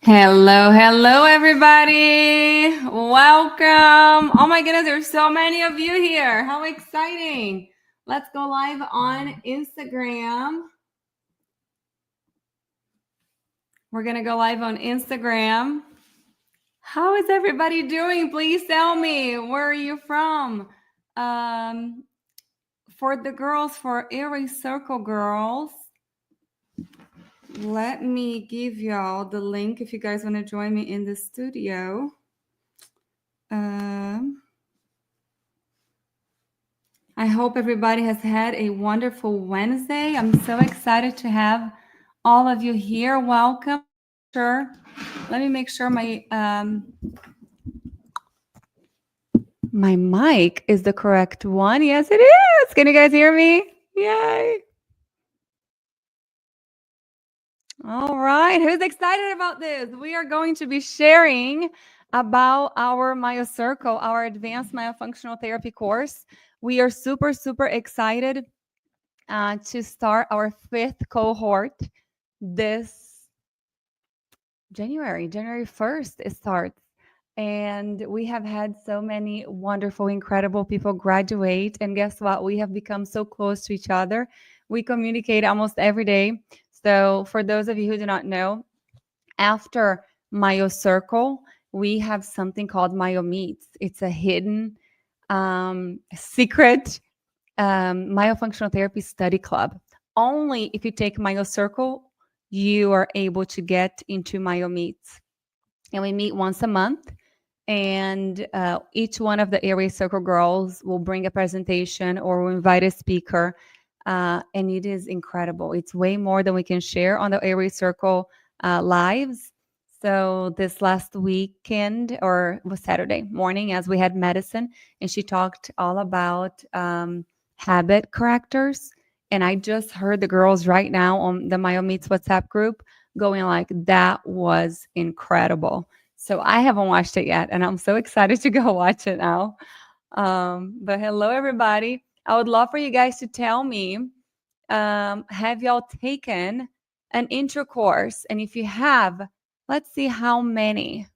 Hello, hello, everybody. Welcome. Oh my goodness, there's so many of you here. How exciting. Let's go live on Instagram. We're going to go live on Instagram. How is everybody doing? Please tell me. Where are you from? For the girls, for Aries Circle girls, let me give y'all the link if you guys want to join me in the studio. I hope everybody has had a wonderful Wednesday. I'm so excited to have all of you here. Welcome. Sure. Let me make sure my mic is the correct one. Yes, it is. Can you guys hear me? Yay. All right. Who's excited about this? We are going to be sharing about our MyoCircle, our advanced myofunctional therapy course. We are super, super excited to start our 5th cohort this January 1st it starts. And we have had so many wonderful, incredible people graduate. And guess what? We have become so close to each other. We communicate almost every day. So for those of you who do not know, after MyoCircle, we have something called MyoMeets. It's a hidden secret myofunctional therapy study club. Only if you take MyoCircle, you are able to get into MyoMeets. And we meet once a month. And each one of the Aries Circle girls will bring a presentation or will invite a speaker. And it is incredible. It's way more than we can share on the Aries Circle lives. So this last weekend, or was Saturday morning, as we had medicine, and she talked all about habit correctors. And I just heard the girls right now on the MyoMeets WhatsApp group going like, that was incredible. So I haven't watched it yet, and I'm so excited to go watch it now. But hello, everybody. I would love for you guys to tell me, have y'all taken an intro course? And if you have, let's see how many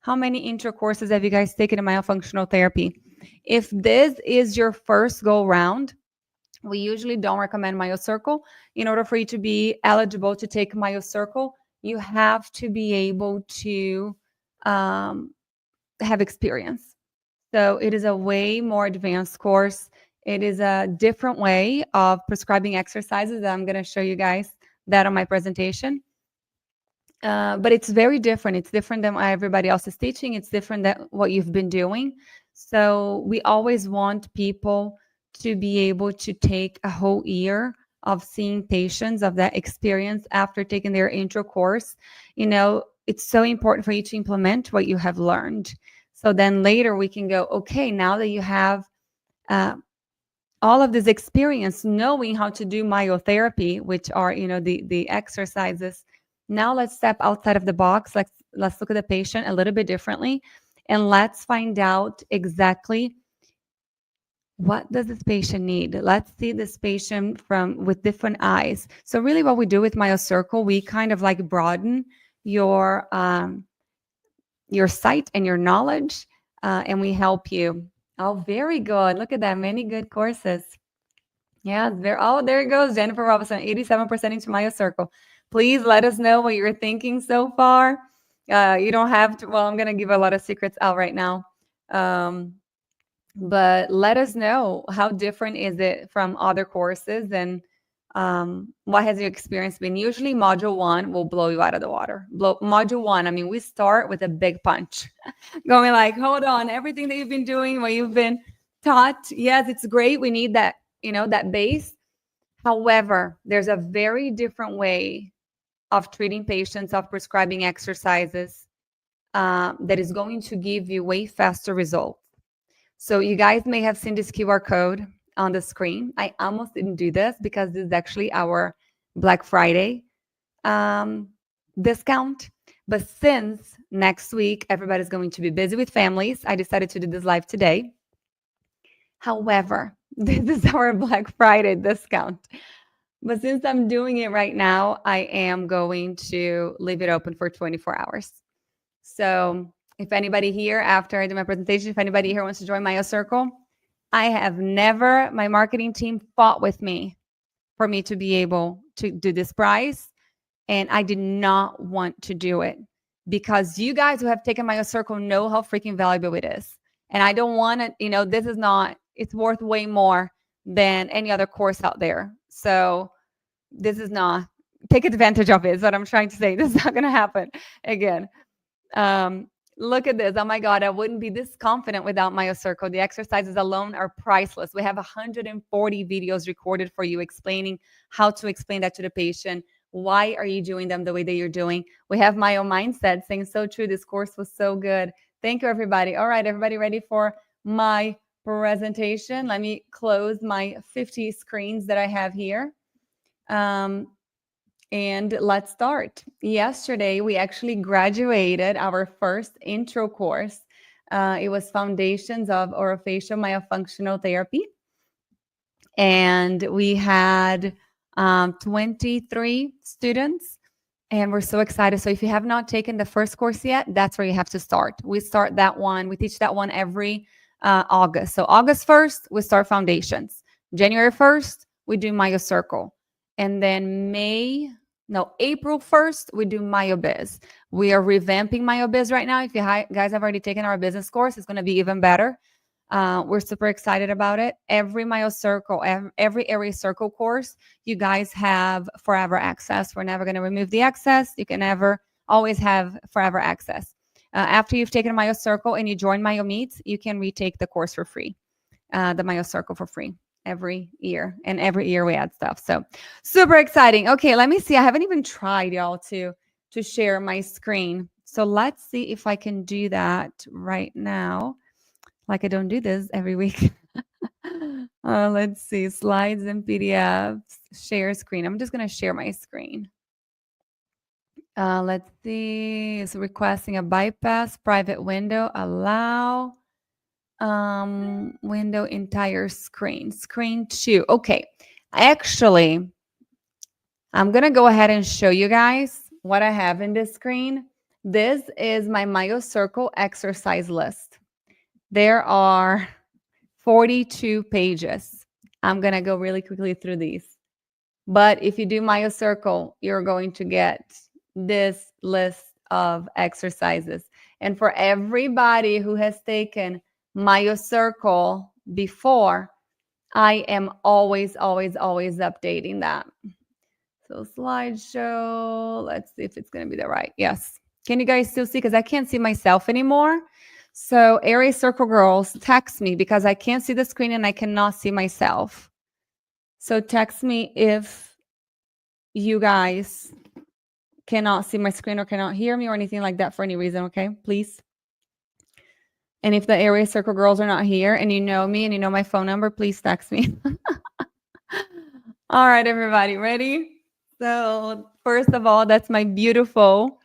intro courses have you guys taken in myofunctional therapy? If this is your first go round, we usually don't recommend MyoCircle. In order for you to be eligible to take MyoCircle, you have to be able to have experience. So it is a way more advanced course. It is a different way of prescribing exercises that I'm going to show you guys that on my presentation. But it's very different. It's different than what everybody else is teaching. It's different than what you've been doing. So we always want people to be able to take a whole year of seeing patients, of that experience after taking their intro course. You know, it's so important for you to implement what you have learned. So then later we can go, okay, now that you have all of this experience knowing how to do myotherapy, which are, you know, the exercises, now let's step outside of the box. Let's look at the patient a little bit differently, and let's find out exactly what does this patient need. Let's see this patient with different eyes. So really what we do with MyoCircle, we kind of like broaden your sight and your knowledge, and we help you. Oh, very good. Look at that. Many good courses. Yeah, there it goes. Jennifer Robinson, 87% into MyoCircle. Please let us know what you're thinking so far. You don't have to, well, I'm going to give a lot of secrets out right now. But let us know, how different is it from other courses, and what has your experience been? Usually module 1 will blow you out of the water. Module 1, I mean, we start with a big punch going like, hold on, everything that you've been doing, what you've been taught, yes, it's great. We need that, you know, that base. However, there's a very different way of treating patients, of prescribing exercises that is going to give you way faster results. So you guys may have seen this QR code on the screen. I almost didn't do this because this is actually our Black Friday discount. But since next week, everybody's going to be busy with families, I decided to do this live today. However, this is our Black Friday discount. But since I'm doing it right now, I am going to leave it open for 24 hours. So if anybody here, after I do my presentation, if anybody here wants to join MyoCircle, I have never, my marketing team fought with me for me to be able to do this price. And I did not want to do it because you guys who have taken MyoCircle know how freaking valuable it is. And I don't want to, this is not, it's worth way more than any other course out there. So this is not, take advantage of it is what I'm trying to say. This is not going to happen again. Look at this. Oh my God, I wouldn't be this confident without MyoCircle. The exercises alone are priceless. We have 140 videos recorded for you explaining how to explain that to the patient. Why are you doing them the way that you're doing? We have Myo Mindset saying, so true. This course was so good. Thank you, everybody. All right, everybody ready for my presentation? Let me close my 50 screens that I have here. And let's start. Yesterday, we actually graduated our first intro course. It was Foundations of Orofacial Myofunctional Therapy. And we had 23 students. And we're so excited. So if you have not taken the first course yet, that's where you have to start. We start that one. We teach that one every August. So August 1st, we start Foundations. January 1st, we do MyoCircle. And then April 1st, we do MyoBiz. We are revamping MyoBiz right now. If you guys have already taken our business course, it's going to be even better. We're super excited about it. Every MyoCircle, every Area Circle course, you guys have forever access. We're never going to remove the access. You can always have forever access. After you've taken MyoCircle and you join MyoMeets, you can retake the course for free, the MyoCircle for free. Every year, and every year we add stuff. So super exciting. Okay, let me see. I haven't even tried, y'all, to share my screen. So let's see if I can do that right now. Like I don't do this every week. Let's see, slides and PDFs, share screen. I'm just gonna share my screen. Let's see. It's requesting a bypass private window. Allow. Window entire screen 2. Okay, actually I'm gonna go ahead and show you guys what I have in this screen. This is my MyoCircle exercise list. There are 42 pages. I'm gonna go really quickly through these, but if you do MyoCircle, you're going to get this list of exercises. And for everybody who has taken MyoCircle before, I am always updating that. So slideshow, let's see if it's going to be the right. Yes. Can you guys still see? Because I can't see myself anymore. So Area Circle girls, text me because I can't see the screen and I cannot see myself. So text me if you guys cannot see my screen or cannot hear me or anything like that for any reason, okay? Please. And if the Area Circle girls are not here and you know me and you know my phone number, please text me. All right, everybody, ready? So first of all, that's my beautiful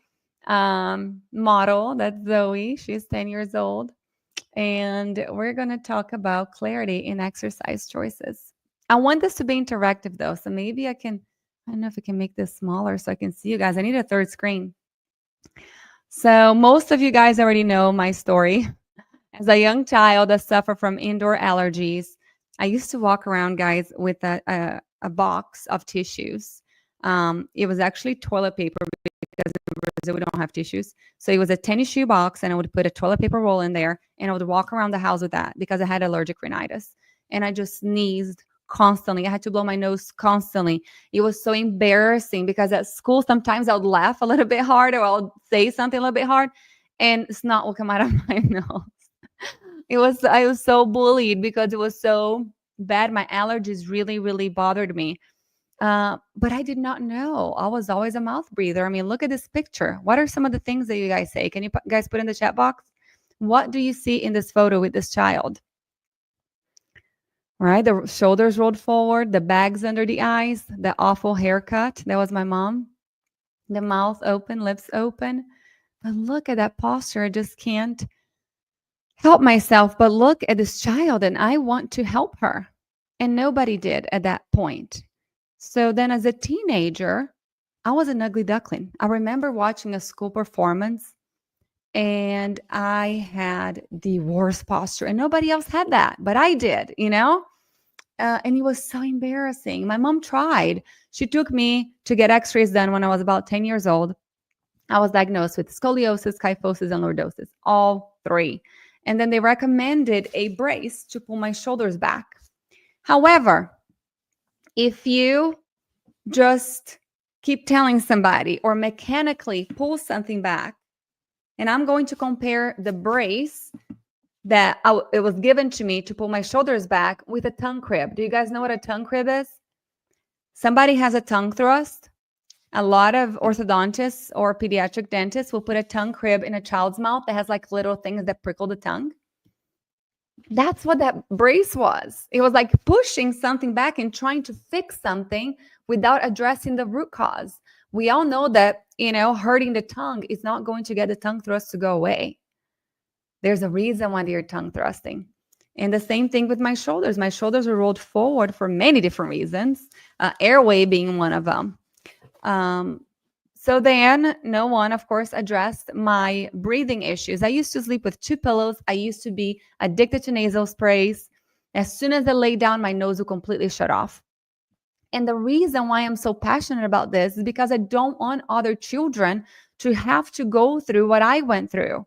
model. That's Zoe. She's 10 years old. And we're going to talk about clarity in exercise choices. I want this to be interactive, though. So maybe I don't know if I can make this smaller so I can see you guys. I need a third screen. So most of you guys already know my story. As a young child that suffered from indoor allergies, I used to walk around, guys, with a box of tissues. It was actually toilet paper because in Brazil we don't have tissues. So it was a tennis shoe box, and I would put a toilet paper roll in there, and I would walk around the house with that because I had allergic rhinitis. And I just sneezed constantly. I had to blow my nose constantly. It was so embarrassing because at school, sometimes I would laugh a little bit hard or I'll say something a little bit hard, and snot will come out of my nose. I was so bullied because it was so bad. My allergies really bothered me. But I did not know. I was always a mouth breather. I mean, look at this picture. What are some of the things that you guys say? Can you guys put in the chat box? What do you see in this photo with this child? Right, the shoulders rolled forward, the bags under the eyes, the awful haircut. That was my mom. The mouth open, lips open. But look at that posture. I just can't help myself but look at this child, and I want to help her. And nobody did at that point. So then as a teenager, I was an ugly duckling. I remember watching a school performance and I had the worst posture, and nobody else had that, but I did, and it was so embarrassing. My mom tried. She took me to get x-rays done when I was about 10 years old. I was diagnosed with scoliosis, kyphosis, and lordosis, all three. And then they recommended a brace to pull my shoulders back. However, if you just keep telling somebody or mechanically pull something back, and I'm going to compare the brace that it was given to me to pull my shoulders back with a tongue crib. Do you guys know what a tongue crib is? Somebody has a tongue thrust. A lot of orthodontists or pediatric dentists will put a tongue crib in a child's mouth that has like little things that prickle the tongue. That's what that brace was. It was like pushing something back and trying to fix something without addressing the root cause. We all know that, hurting the tongue is not going to get the tongue thrust to go away. There's a reason why they're tongue thrusting. And the same thing with my shoulders. My shoulders are rolled forward for many different reasons, airway being one of them. So then no one, of course, addressed my breathing issues. I used to sleep with 2 pillows. I used to be addicted to nasal sprays. As soon as I lay down, my nose would completely shut off. And the reason why I'm so passionate about this is because I don't want other children to have to go through what I went through.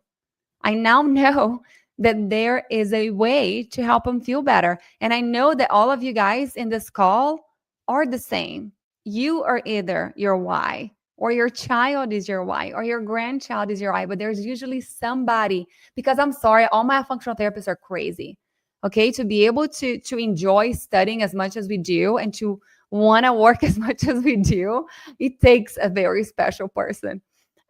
I now know that there is a way to help them feel better. And I know that all of you guys in this call are the same. You are either your why, or your child is your why, or your grandchild is your why, but there's usually somebody, because I'm sorry, all my functional therapists are crazy. Okay, to be able to enjoy studying as much as we do and to want to work as much as we do, it takes a very special person.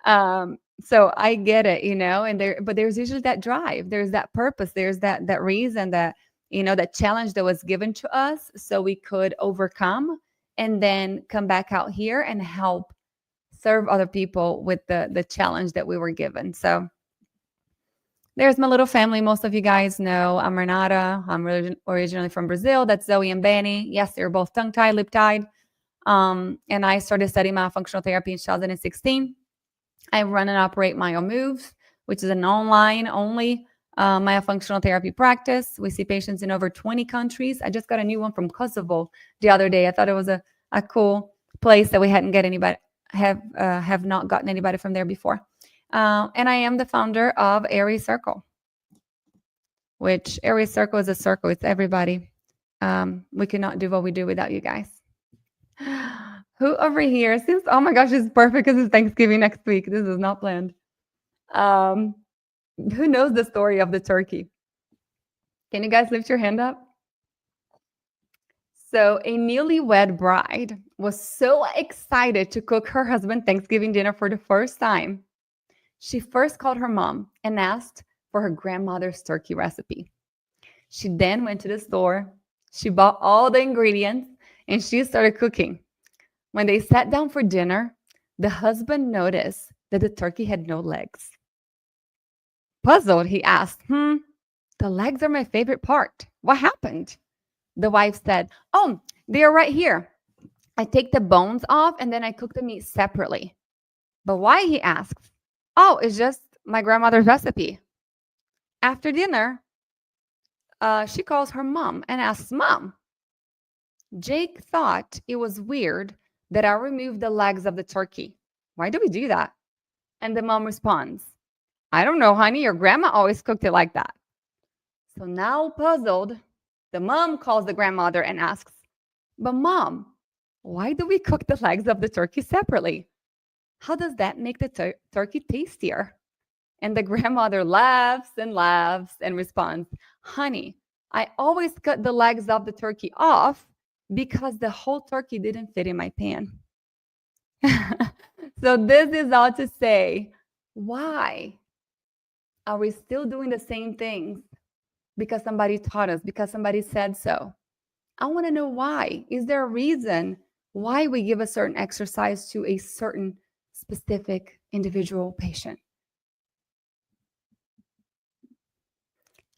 So I get it, but there's usually that drive, there's that purpose, there's that reason, that that challenge that was given to us so we could overcome and then come back out here and help serve other people with the challenge that we were given. So there's my little family. Most of you guys know I'm Renata. I'm originally from Brazil. That's Zoe and Benny. Yes, they're both tongue-tied, lip-tied. And I started studying myofunctional therapy in 2016. I run and operate MyoMoves, which is an online-only myofunctional therapy practice. We see patients in over 20 countries. I just got a new one from Kosovo the other day. I thought it was a cool place that we hadn't get anybody have not gotten anybody from there before. And I am the founder of Aries Circle, which Aries Circle is a circle. It's everybody. We cannot do what we do without you guys. Who over here seems, oh my gosh, it's perfect because it's Thanksgiving next week. This is not planned. Who knows the story of the turkey? Can you guys lift your hand up? So a newlywed bride was so excited to cook her husband Thanksgiving dinner for the first time. She first called her mom and asked for her grandmother's turkey recipe. She then went to the store. She bought all the ingredients and she started cooking. When they sat down for dinner, the husband noticed that the turkey had no legs. Puzzled, he asked, the legs are my favorite part. What happened? The wife said, oh, they are right here. I take the bones off and then I cook the meat separately. But why, he asked. Oh, it's just my grandmother's recipe. After dinner, she calls her mom and asks, Mom, Jake thought it was weird that I removed the legs of the turkey. Why do we do that? And the mom responds, I don't know, honey. Your grandma always cooked it like that. So now puzzled, the mom calls the grandmother and asks, but Mom, why do we cook the legs of the turkey separately? How does that make the turkey tastier? And the grandmother laughs and responds, honey, I always cut the legs of the turkey off because the whole turkey didn't fit in my pan. So this is all to say, why are we still doing the same things? Because somebody taught us, because somebody said so. I want to know why. Is there a reason why we give a certain exercise to a certain specific individual patient?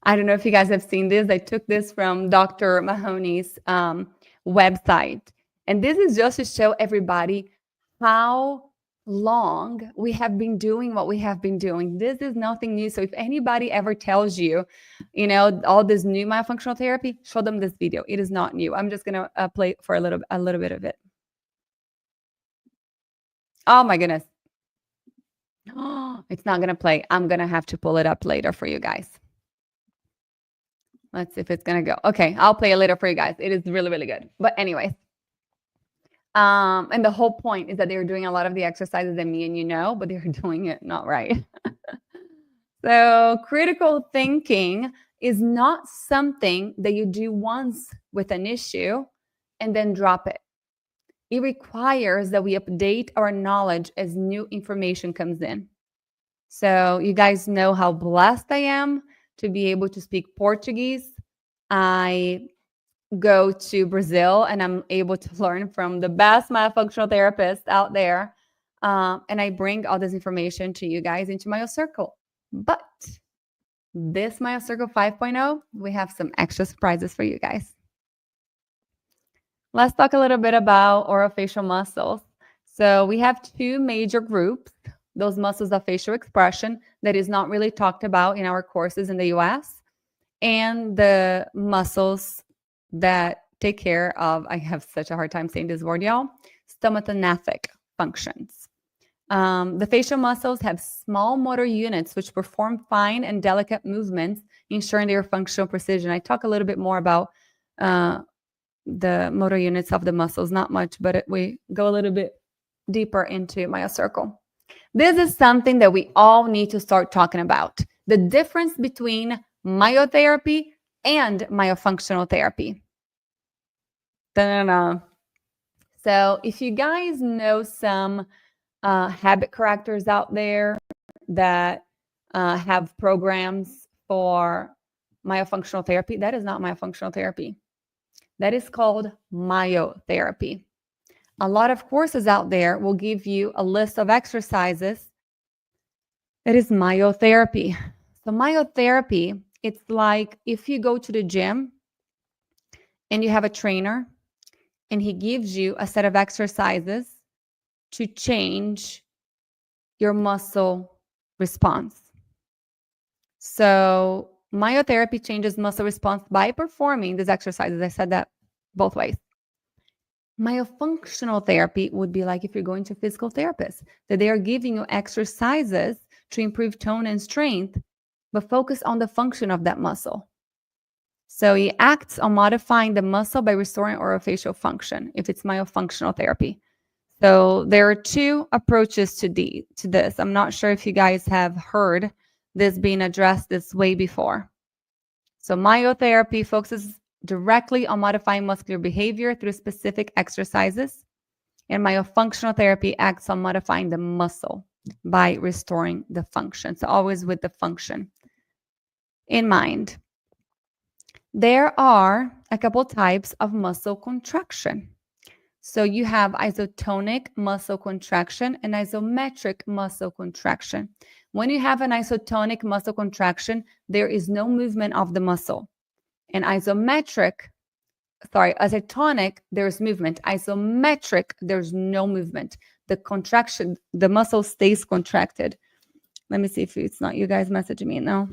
I don't know if you guys have seen this. I took this from Dr. Mahoney's website. And this is just to show everybody how long we have been doing what we have been doing. This is nothing new. So if anybody ever tells you, all this new myofunctional therapy, show them this video. It is not new. I'm just gonna play for a little bit of it. Oh my goodness. It's not gonna play. I'm gonna have to pull it up later for you guys. Let's see if it's gonna go. Okay, I'll play it later for you guys. It is really, really good. But anyways, and the whole point is that they're doing a lot of the exercises that me and you know, but they're doing it not right. So critical thinking is not something that you do once with an issue and then drop it. It requires that we update our knowledge as new information comes in. So you guys know how blessed I am to be able to speak Portuguese. I go to Brazil and I'm able to learn from the best myofunctional therapists out there. And I bring all this information to you guys into MyoCircle. But this MyoCircle 5.0, we have some extra surprises for you guys. Let's talk a little bit about orofacial muscles. So we have two major groups, those muscles of facial expression that is not really talked about in our courses in the US, and the muscles that take care of, I have such a hard time saying this word, y'all, stomatognathous functions. The facial muscles have small motor units which perform fine and delicate movements, ensuring their functional precision. I talk a little bit more about the motor units of the muscles, not much, but we go a little bit deeper into MyoCircle. This is something that we all need to start talking about. The difference between myotherapy and myofunctional therapy. Da-da-da. So if you guys know some habit correctors out there that have programs for myofunctional therapy, that is not myofunctional therapy. That is called myotherapy. A lot of courses out there will give you a list of exercises that is myotherapy. So myotherapy, it's like if you go to the gym and you have a trainer and he gives you a set of exercises to change your muscle response. So myotherapy changes muscle response by performing these exercises. I said that both ways. Myofunctional therapy would be like if you're going to a physical therapist, that they are giving you exercises to improve tone and strength, but focus on the function of that muscle. So it acts on modifying the muscle by restoring orofacial function if it's myofunctional therapy. So there are two approaches to this. I'm not sure if you guys have heard this being addressed this way before. So myotherapy focuses directly on modifying muscular behavior through specific exercises, and myofunctional therapy acts on modifying the muscle by restoring the function. So always with the function in mind. There are a couple types of muscle contraction. So you have isotonic muscle contraction and isometric muscle contraction. When you have an isotonic muscle contraction, there is no movement of the muscle. And isotonic, there's movement. Isometric, there's no movement. The contraction, the muscle stays contracted. Let me see if it's not you guys messaging me now.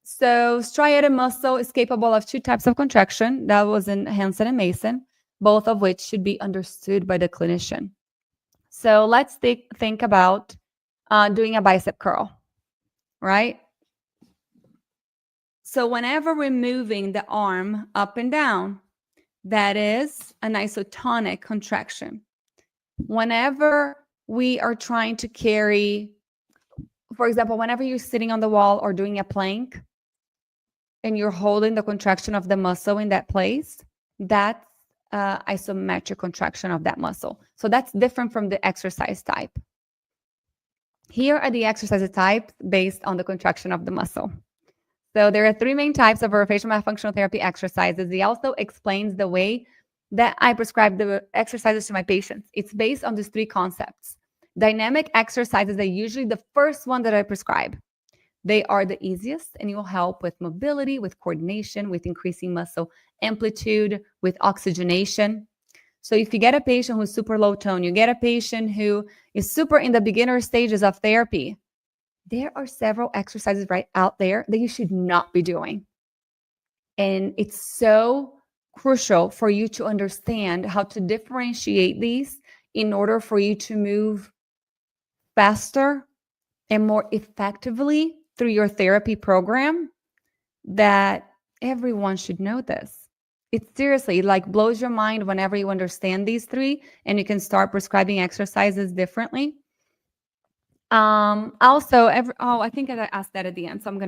So striated muscle is capable of two types of contraction. That was in Hansen and Mason, both of which should be understood by the clinician. So let's think about doing a bicep curl, right? So whenever we're moving the arm up and down, that is an isotonic contraction. Whenever we are trying to carry, for example, whenever you're sitting on the wall or doing a plank and you're holding the contraction of the muscle in that place, that's isometric contraction of that muscle. So that's different from the exercise type. Here are the exercise types based on the contraction of the muscle. So there are three main types of orofacial myofunctional therapy exercises. He also explains the way that I prescribe the exercises to my patients. It's based on these three concepts. Dynamic exercises are usually the first one that I prescribe. They are the easiest, and it will help with mobility, with coordination, with increasing muscle amplitude, with oxygenation. So if you get a patient who's super low tone, you get a patient who is super in the beginner stages of therapy, there are several exercises right out there that you should not be doing. And it's so crucial for you to understand how to differentiate these in order for you to move faster and more effectively through your therapy program, that everyone should know this. It seriously like blows your mind whenever you understand these three and you can start prescribing exercises differently. I think I asked that at the end, so I'm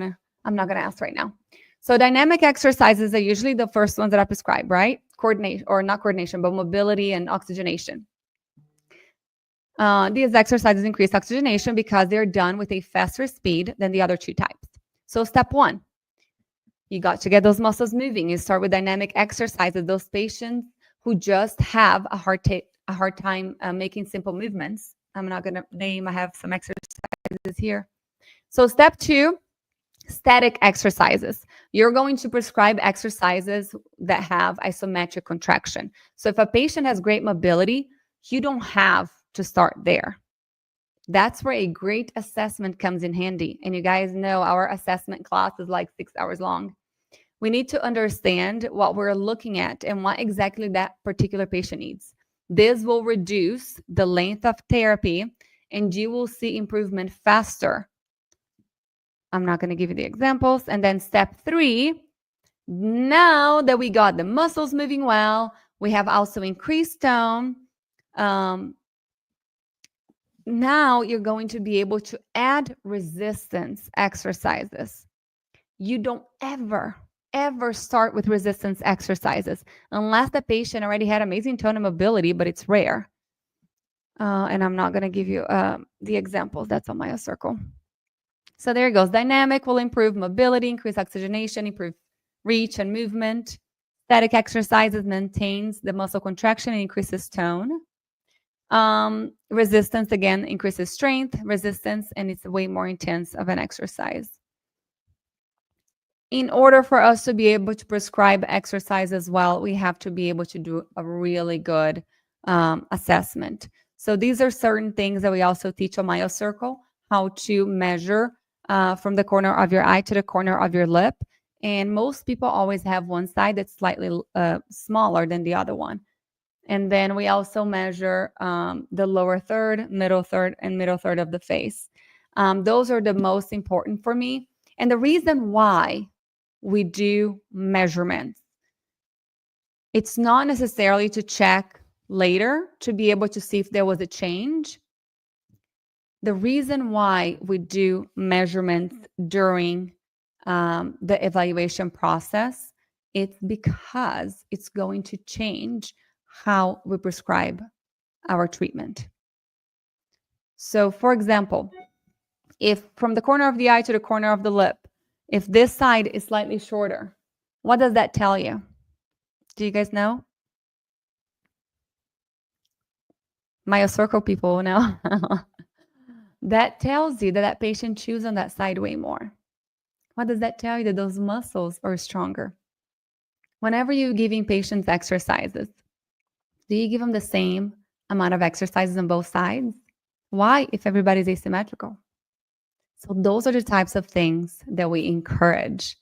not gonna ask right now. So dynamic exercises are usually the first ones that I prescribe, right? Coordination, or not coordination, but mobility and oxygenation. These exercises increase oxygenation because they're done with a faster speed than the other two types. So step one, you got to get those muscles moving. You start with dynamic exercises. Those patients who just have a hard time making simple movements. I'm not going to name, I have some exercises here. So step two, static exercises. You're going to prescribe exercises that have isometric contraction. So if a patient has great mobility, you don't have to start there. That's where a great assessment comes in handy. And you guys know our assessment class is like 6 hours long. We need to understand what we're looking at and what exactly that particular patient needs. This will reduce the length of therapy and you will see improvement faster. I'm not going to give you the examples. And then step three, now that we got the muscles moving well, we have also increased tone. Now you're going to be able to add resistance exercises. You don't ever start with resistance exercises unless the patient already had amazing tone and mobility, but it's rare. And I'm not going to give you the examples. That's on MyoCircle. So there it goes. Dynamic will improve mobility, increase oxygenation, improve reach and movement. Static exercises maintains the muscle contraction and increases tone. Resistance, again, increases strength, resistance, and it's way more intense of an exercise. In order for us to be able to prescribe exercise as well, we have to be able to do a really good assessment. So these are certain things that we also teach on MyoCircle, how to measure from the corner of your eye to the corner of your lip. And most people always have one side that's slightly smaller than the other one. And then we also measure the lower third, middle third, and middle third of the face. Those are the most important for me. And the reason why we do measurements, it's not necessarily to check later to be able to see if there was a change. The reason why we do measurements during the evaluation process, it's because it's going to change how we prescribe our treatment. So for example, if from the corner of the eye to the corner of the lip, if this side is slightly shorter, what does that tell you? Do you guys know? MyoCircle people know. That tells you that that patient chews on that side way more. What does that tell you? That those muscles are stronger. Whenever you're giving patients exercises, do you give them the same amount of exercises on both sides? Why, if everybody's asymmetrical? So those are the types of things that we encourage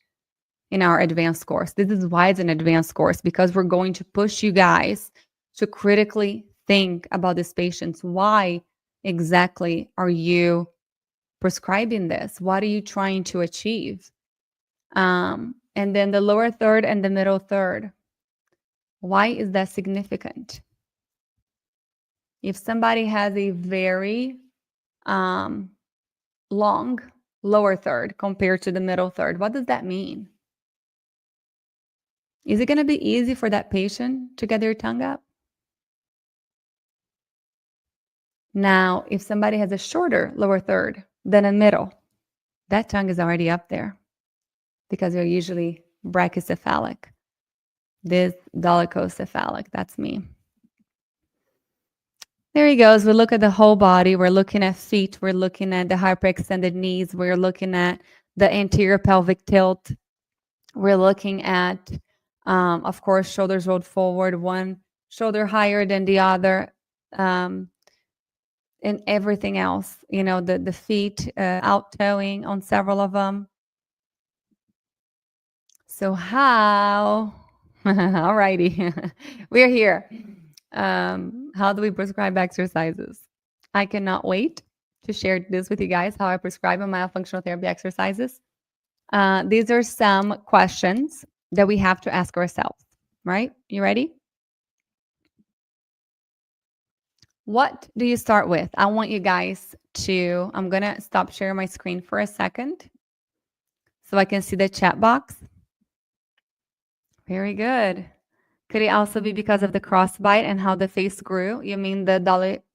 in our advanced course. This is why it's an advanced course, because we're going to push you guys to critically think about these patients. Why exactly are you prescribing this? What are you trying to achieve? And then the lower third and the middle third. Why is that significant? If somebody has a very long lower third compared to the middle third, what does that mean? Is it going to be easy for that patient to get their tongue up? Now, if somebody has a shorter lower third than a middle, that tongue is already up there because they're usually brachycephalic. This dolichocephalic, that's me. There he goes. We look at the whole body. We're looking at feet. We're looking at the hyperextended knees. We're looking at the anterior pelvic tilt. We're looking at, of course, shoulders rolled forward, one shoulder higher than the other, and everything else, the feet out toeing on several of them. So how, all righty, we're here. How do we prescribe exercises? I cannot wait to share this with you guys, how I prescribe myofunctional therapy exercises. These are some questions that we have to ask ourselves, right? You ready? What do you start with? I want you guys to, I'm going to stop sharing my screen for a second so I can see the chat box. Very good. Could it also be because of the crossbite and how the face grew? You mean the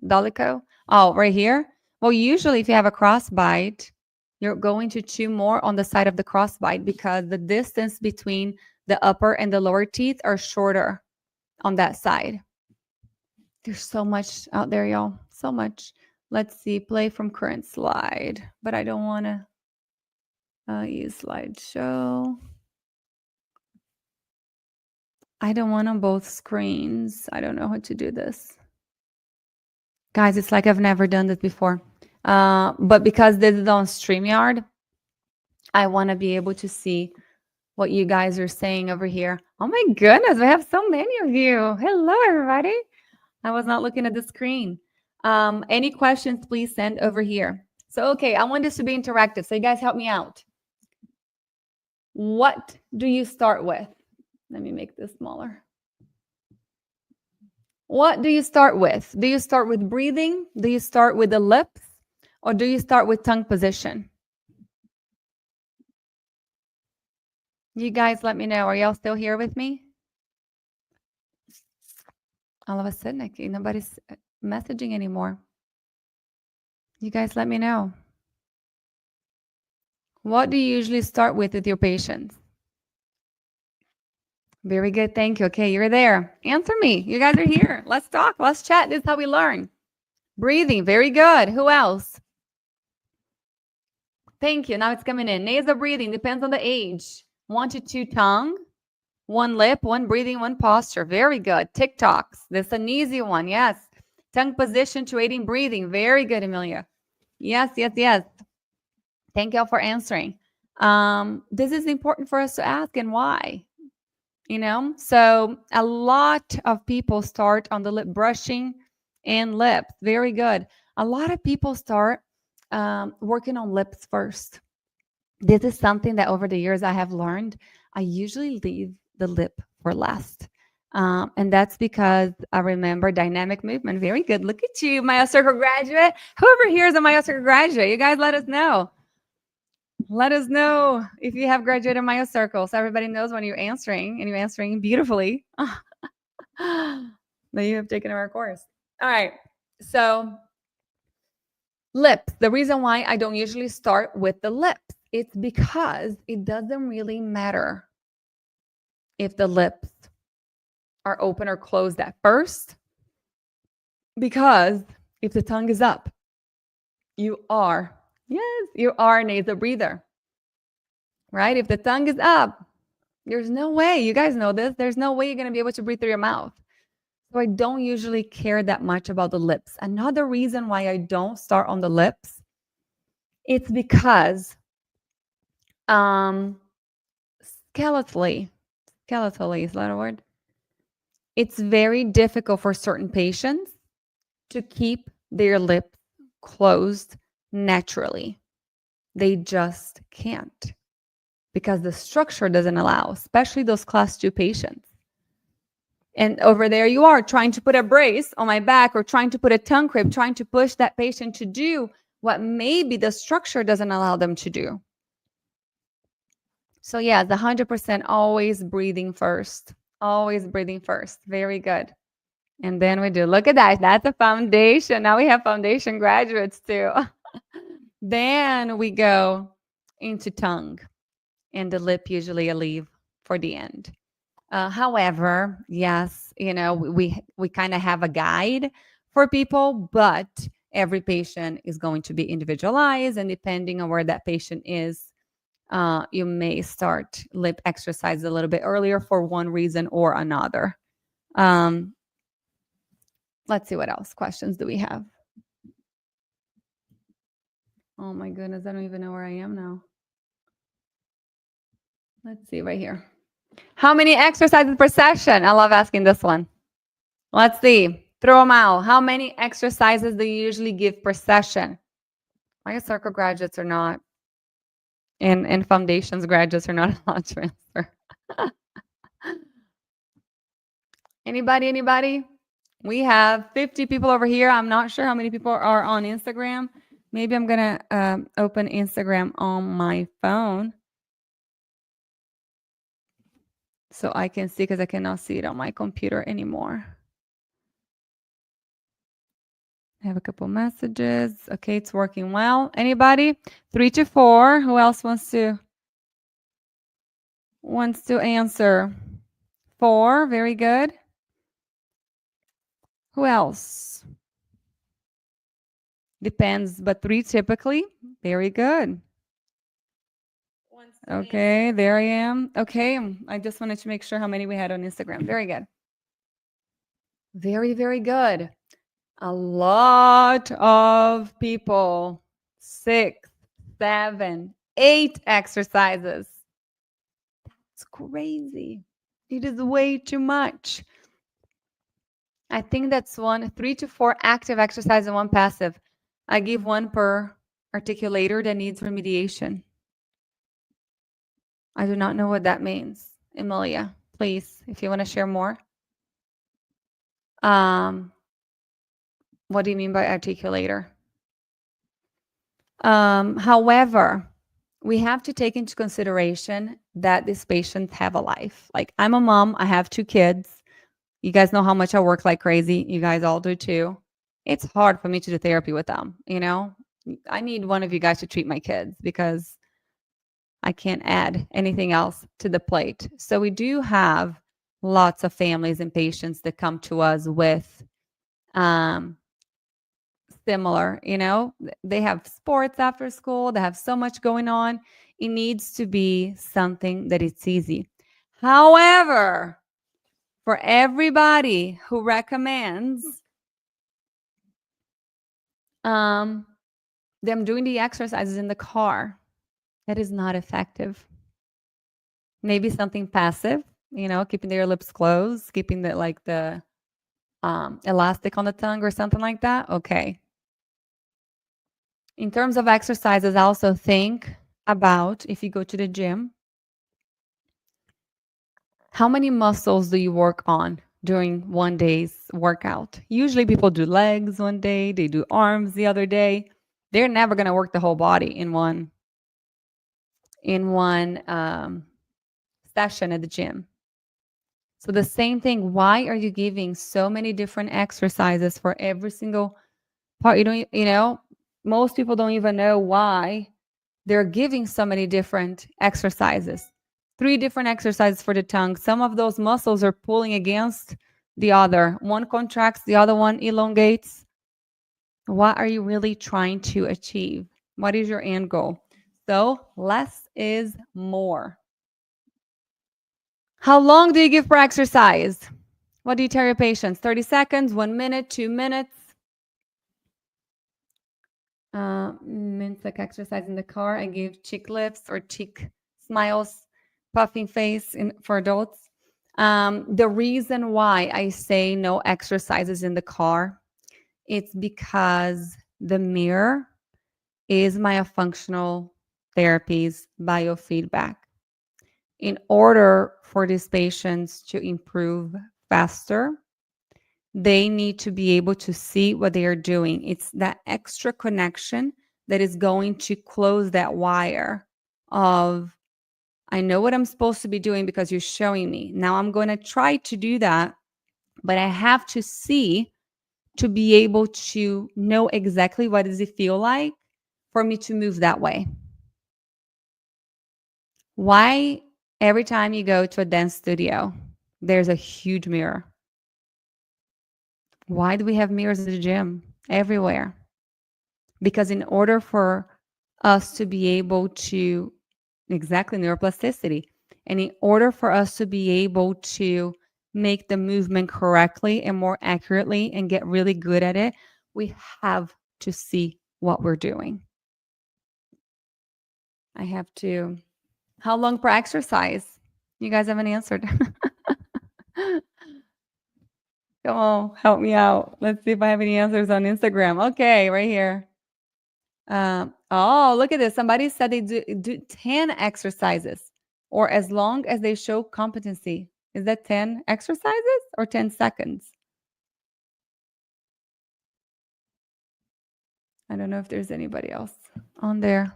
dolicho? Oh, right here? Well, usually if you have a crossbite, you're going to chew more on the side of the crossbite because the distance between the upper and the lower teeth are shorter on that side. There's so much out there, y'all. So much. Let's see. Play from current slide. But I don't want to use slideshow. I don't want on both screens. I don't know how to do this. Guys, it's like I've never done this before. But because this is on StreamYard, I want to be able to see what you guys are saying over here. Oh my goodness, we have so many of you. Hello, everybody. I was not looking at the screen. Any questions, please send over here. So, okay, I want this to be interactive. So you guys help me out. What do you start with? Let me make this smaller. What do you start with? Do you start with breathing? Do you start with the lips? Or do you start with tongue position? You guys let me know. Are y'all still here with me? All of a sudden, nobody's messaging anymore. You guys let me know. What do you usually start with your patients? Very good. Thank you. Okay, you're there. Answer me. You guys are here. Let's talk. Let's chat. This is how we learn. Breathing. Very good. Who else? Thank you. Now it's coming in. Nasal breathing depends on the age. 1 to 2 tongue, 1 lip, 1 breathing, 1 posture. Very good. TikToks. This is an easy one. Yes. Tongue position to aiding breathing. Very good, Amelia. Yes, yes, yes. Thank you all for answering. This is important for us to ask, and why? So a lot of people start on the lip brushing and lips. Very good. A lot of people start working on lips first. This is something that over the years I have learned. I usually leave the lip for last. And that's because I remember dynamic movement. Very good. Look at you, MyoCircle graduate. Whoever here is a MyoCircle graduate, you guys let us know. Let us know if you have graduated MyoCircle, so everybody knows when you're answering, and you're answering beautifully. That you have taken our course. All right. So lips. The reason why I don't usually start with the lips, it's because it doesn't really matter if the lips are open or closed at first, because if the tongue is up, you are a nasal breather, right? If the tongue is up, there's no way, you guys know this, there's no way you're going to be able to breathe through your mouth. So I don't usually care that much about the lips. Another reason why I don't start on the lips, it's because skeletally, is that a word? It's very difficult for certain patients to keep their lips closed naturally. They just can't, because the structure doesn't allow, especially those class 2 patients. And over there you are trying to put a brace on my back, or trying to put a tongue crib, trying to push that patient to do what maybe the structure doesn't allow them to do. So yeah, the 100% always breathing first. Always breathing first. Very good. And then we do, look at that. That's a foundation. Now we have foundation graduates too. Then we go into tongue, and the lip usually I leave for the end. However, yes, we kind of have a guide for people, but every patient is going to be individualized, and depending on where that patient is, you may start lip exercise a little bit earlier for one reason or another. Let's see what else questions do we have. Oh my goodness, I don't even know where I am now. Let's see right here. How many exercises per session? I love asking this one. Let's see. Throw them out. How many exercises do you usually give per session? My circle graduates are not, and foundations graduates are not allowed to answer. Anybody? We have 50 people over here. I'm not sure how many people are on Instagram. Maybe I'm going to open Instagram on my phone so I can see, because I cannot see it on my computer anymore. I have a couple messages. Okay, it's working well. Anybody? 3 to 4. Who else wants to answer? 4. Very good. Who else? Depends, but 3 typically. Very good. Okay, there I am. Okay, I just wanted to make sure how many we had on Instagram. Very good. Very, very good. A lot of people. 6, 7, 8 exercises. That's crazy. It is way too much. I think that's 3 to 4 active exercise and 1 passive. I give 1 per articulator that needs remediation. I do not know what that means. Emilia, please, if you want to share more. What do you mean by articulator? However, we have to take into consideration that these patients have a life. Like, I'm a mom, I have 2 kids. You guys know how much I work like crazy. You guys all do too. It's hard for me to do therapy with them, you know? I need one of you guys to treat my kids because I can't add anything else to the plate. So we do have lots of families and patients that come to us with similar, you know, they have sports after school, they have so much going on. It needs to be something that it's easy. However, for everybody who recommends them doing the exercises in the car, that is not effective. Maybe something passive, you know, keeping their lips closed, keeping the elastic on the tongue or something like that. Okay. In terms of exercises, I also think about, if you go to the gym, how many muscles do you work on during one day's workout? Usually people do legs one day, they do arms the other day. They're never going to work the whole body in one session at the gym. So the same thing, why are you giving so many different exercises for every single part? You know, most people don't even know why they're giving so many different exercises. 3 different exercises for the tongue. Some of those muscles are pulling against the other. One contracts, the other one elongates. What are you really trying to achieve? What is your end goal? So less is more. How long do you give for exercise? What do you tell your patients? 30 seconds, 1 minute, 2 minutes? Means like exercise in the car. I give cheek lifts or cheek smiles, puffing face for adults. The reason why I say no exercises in the car, it's because the mirror is myofunctional therapy's biofeedback. In order for these patients to improve faster, they need to be able to see what they are doing. It's that extra connection that is going to close that wire of, I know what I'm supposed to be doing because you're showing me. Now I'm going to try to do that, but I have to see to be able to know exactly what does it feel like for me to move that way. Why every time you go to a dance studio, there's a huge mirror? Why do we have mirrors in the gym everywhere? Because in order for us to be able to Exactly, neuroplasticity. And in order for us to be able to make the movement correctly and more accurately and get really good at it, we have to see what we're doing. I have to. How long per exercise? You guys haven't answered. Come on, help me out. Let's see if I have any answers on Instagram. Okay, right here. Oh, look at this. Somebody said they do 10 exercises or as long as they show competency. Is that 10 exercises or 10 seconds? I don't know if there's anybody else on there.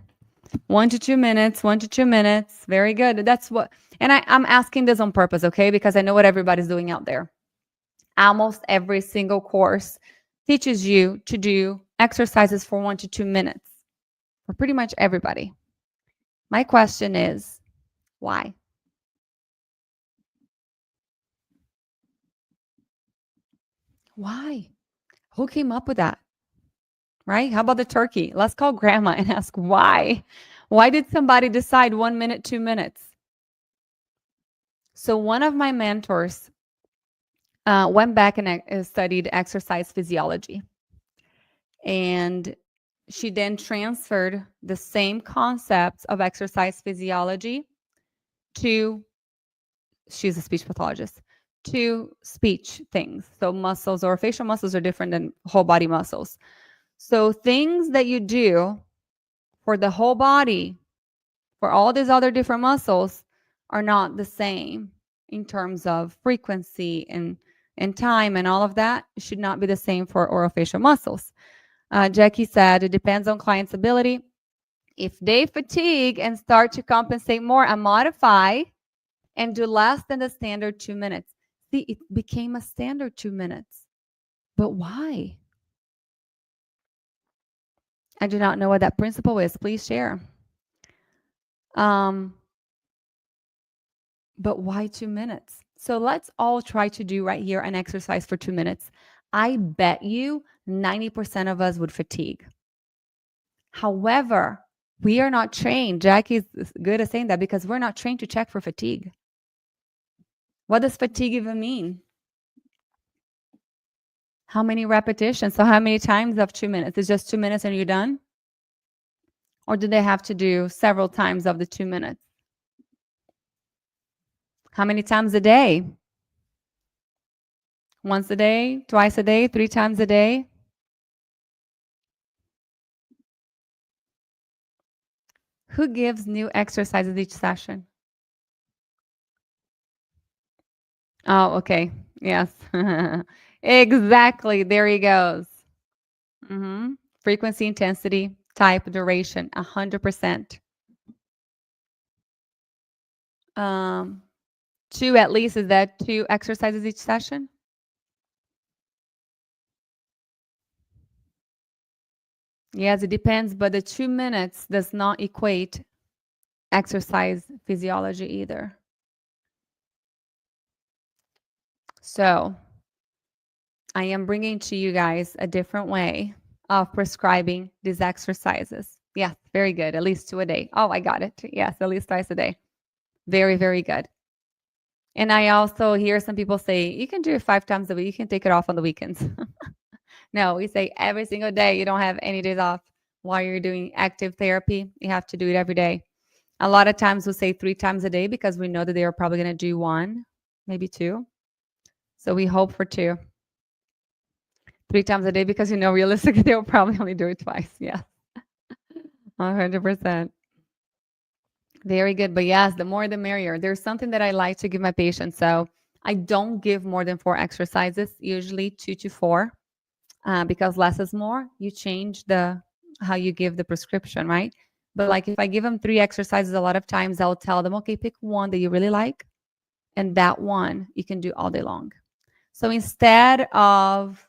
1 to 2 minutes, 1 to 2 minutes. Very good. That's what, and I'm asking this on purpose, okay? Because I know what everybody's doing out there. Almost every single course teaches you to do exercises for 1 to 2 minutes for pretty much everybody. My question is, why? Why? Who came up with that? Right? How about the turkey? Let's call grandma and ask why. Why did somebody decide 1 minute, 2 minutes? So one of my mentors went back and studied exercise physiology. And she then transferred the same concepts of exercise physiology to, she's a speech pathologist, to speech things. So muscles or facial muscles are different than whole body muscles. So things that you do for the whole body, for all these other different muscles, are not the same in terms of frequency and time and all of that. It should not be the same for orofacial muscles. Jackie said it depends on client's ability. If they fatigue and start to compensate more and modify and do less than the standard 2 minutes. See, it became a standard 2 minutes. But why? I do not know what that principle is. Please share. But why 2 minutes? So let's all try to do right here an exercise for 2 minutes. I bet you 90% of us would fatigue. However, we are not trained. Jackie's good at saying that because we're not trained to check for fatigue. What does fatigue even mean? How many repetitions? So how many times of 2 minutes? It's just 2 minutes and you're done? Or do they have to do several times of the 2 minutes? How many times a day? Once a day, twice a day, 3 times a day? Who gives new exercises each session? Oh, okay. Yes. Exactly. There he goes. Frequency, intensity, type, duration, 100%. 2 at least, is that 2 exercises each session? Yes, it depends, but the 2 minutes does not equate exercise physiology either. So I am bringing to you guys a different way of prescribing these exercises. Yes, very good. At least 2 a day. Oh, I got it. Yes, at least twice a day. Very, very good. And I also hear some people say, you can do it 5 times a week. You can take it off on the weekends. No, we say every single day. You don't have any days off while you're doing active therapy. You have to do it every day. A lot of times we'll say 3 times a day because we know that they are probably going to do 1, maybe 2. So we hope for 2. 3 times a day because, realistically, they'll probably only do it twice. Yeah. 100%. Very good. But yes, the more the merrier. There's something that I like to give my patients. So I don't give more than 4 exercises, usually 2 to 4, because less is more. You change how you give the prescription, right? But like if I give them 3 exercises, a lot of times I'll tell them, okay, pick one that you really like. And that one you can do all day long. So instead of,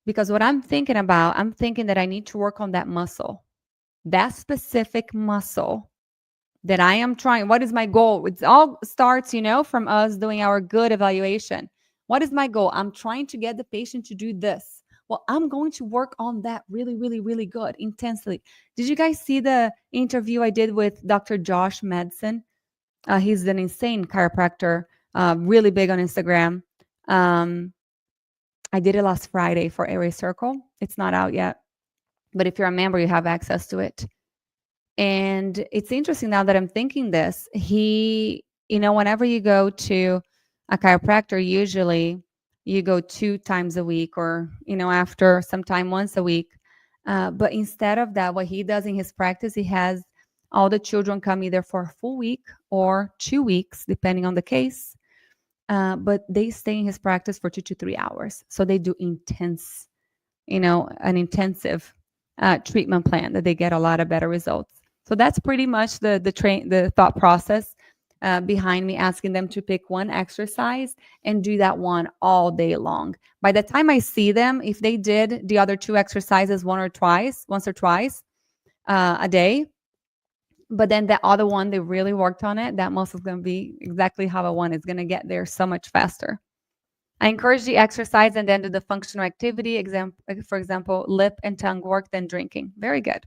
because what I'm thinking that I need to work on that muscle, that specific muscle that I am trying. What is my goal? It all starts, from us doing our good evaluation. What is my goal? I'm trying to get the patient to do this. Well, I'm going to work on that really, really, really good, intensely. Did you guys see the interview I did with Dr. Josh Madsen? He's an insane chiropractor, really big on Instagram. I did it last Friday for Airway Circle. It's not out yet, but if you're a member, you have access to it. And it's interesting now that I'm thinking this. Whenever you go to a chiropractor, usually you go 2 times a week or, after some time once a week. But instead of that, what he does in his practice, he has all the children come either for a full week or 2 weeks, depending on the case. But they stay in his practice for 2 to 3 hours. So they do intense, an intensive treatment plan that they get a lot of better results. So that's pretty much the thought process behind me asking them to pick one exercise and do that one all day long. By the time I see them, if they did the other 2 exercises once or twice a day, but then the other one, they really worked on it, that muscle is going to be exactly how I want. It's going to get there so much faster. I encourage the exercise and then do the functional activity, for example, lip and tongue work, then drinking. Very good.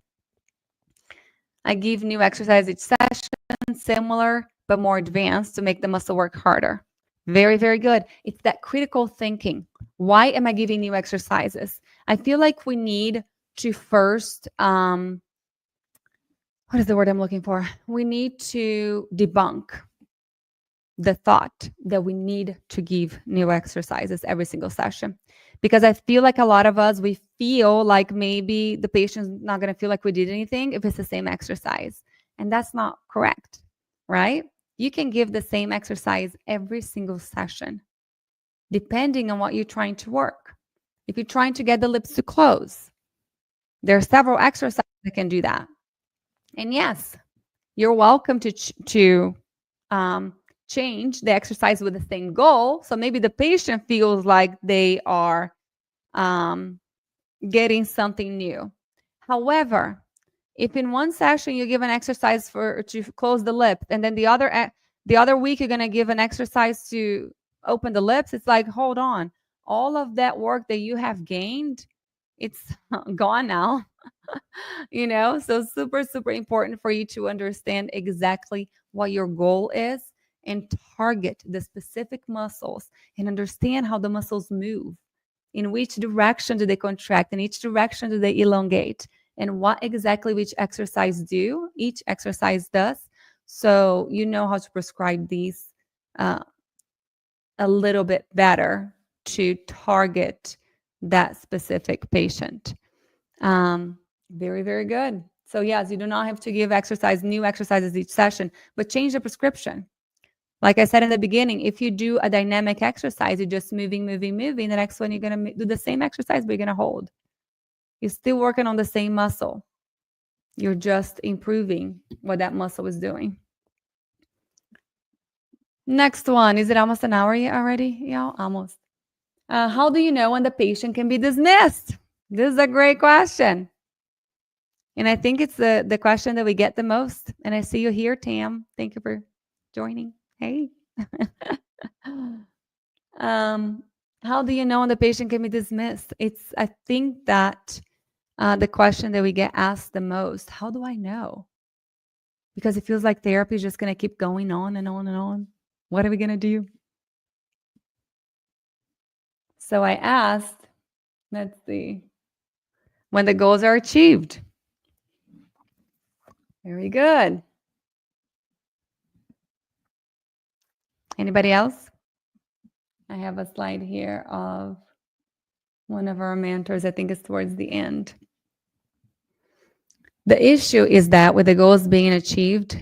I give new exercise each session, similar but more advanced to make the muscle work harder. Very, very good. It's that critical thinking. Why am I giving new exercises? I feel like we need to first, what is the word I'm looking for? We need to debunk the thought that we need to give new exercises every single session. Because I feel like a lot of us, we feel like maybe the patient's not going to feel like we did anything if it's the same exercise. And that's not correct, right? You can give the same exercise every single session, depending on what you're trying to work. If you're trying to get the lips to close, there are several exercises that can do that. And yes, you're welcome to change the exercise with the same goal. So maybe the patient feels like they are getting something new. However, if in one session you give an exercise to close the lip, and then the other week you're going to give an exercise to open the lips, it's like, hold on, all of that work that you have gained, it's gone now. So super, super important for you to understand exactly what your goal is and target the specific muscles and understand how the muscles move. In which direction do they contract? In each direction do they elongate? And what exactly each exercise does. So you know how to prescribe these a little bit better to target that specific patient. Very, very good. So yes, you do not have to give new exercises each session, but change the prescription. Like I said in the beginning, if you do a dynamic exercise, you're just moving. The next one, you're going to do the same exercise, but you're going to hold. You're still working on the same muscle. You're just improving what that muscle is doing. Next one. Is it almost an hour already? Yeah, almost. How do you know when the patient can be dismissed? This is a great question. And I think it's the question that we get the most. And I see you here, Tam. Thank you for joining. Hey. How do you know when the patient can be dismissed? I think that the question that we get asked the most, how do I know? Because it feels like therapy is just going to keep going on and on and on. What are we going to do? So I asked, let's see, when the goals are achieved. Very good. Anybody else? I have a slide here of one of our mentors. I think it's towards the end. The issue is that with the goals being achieved,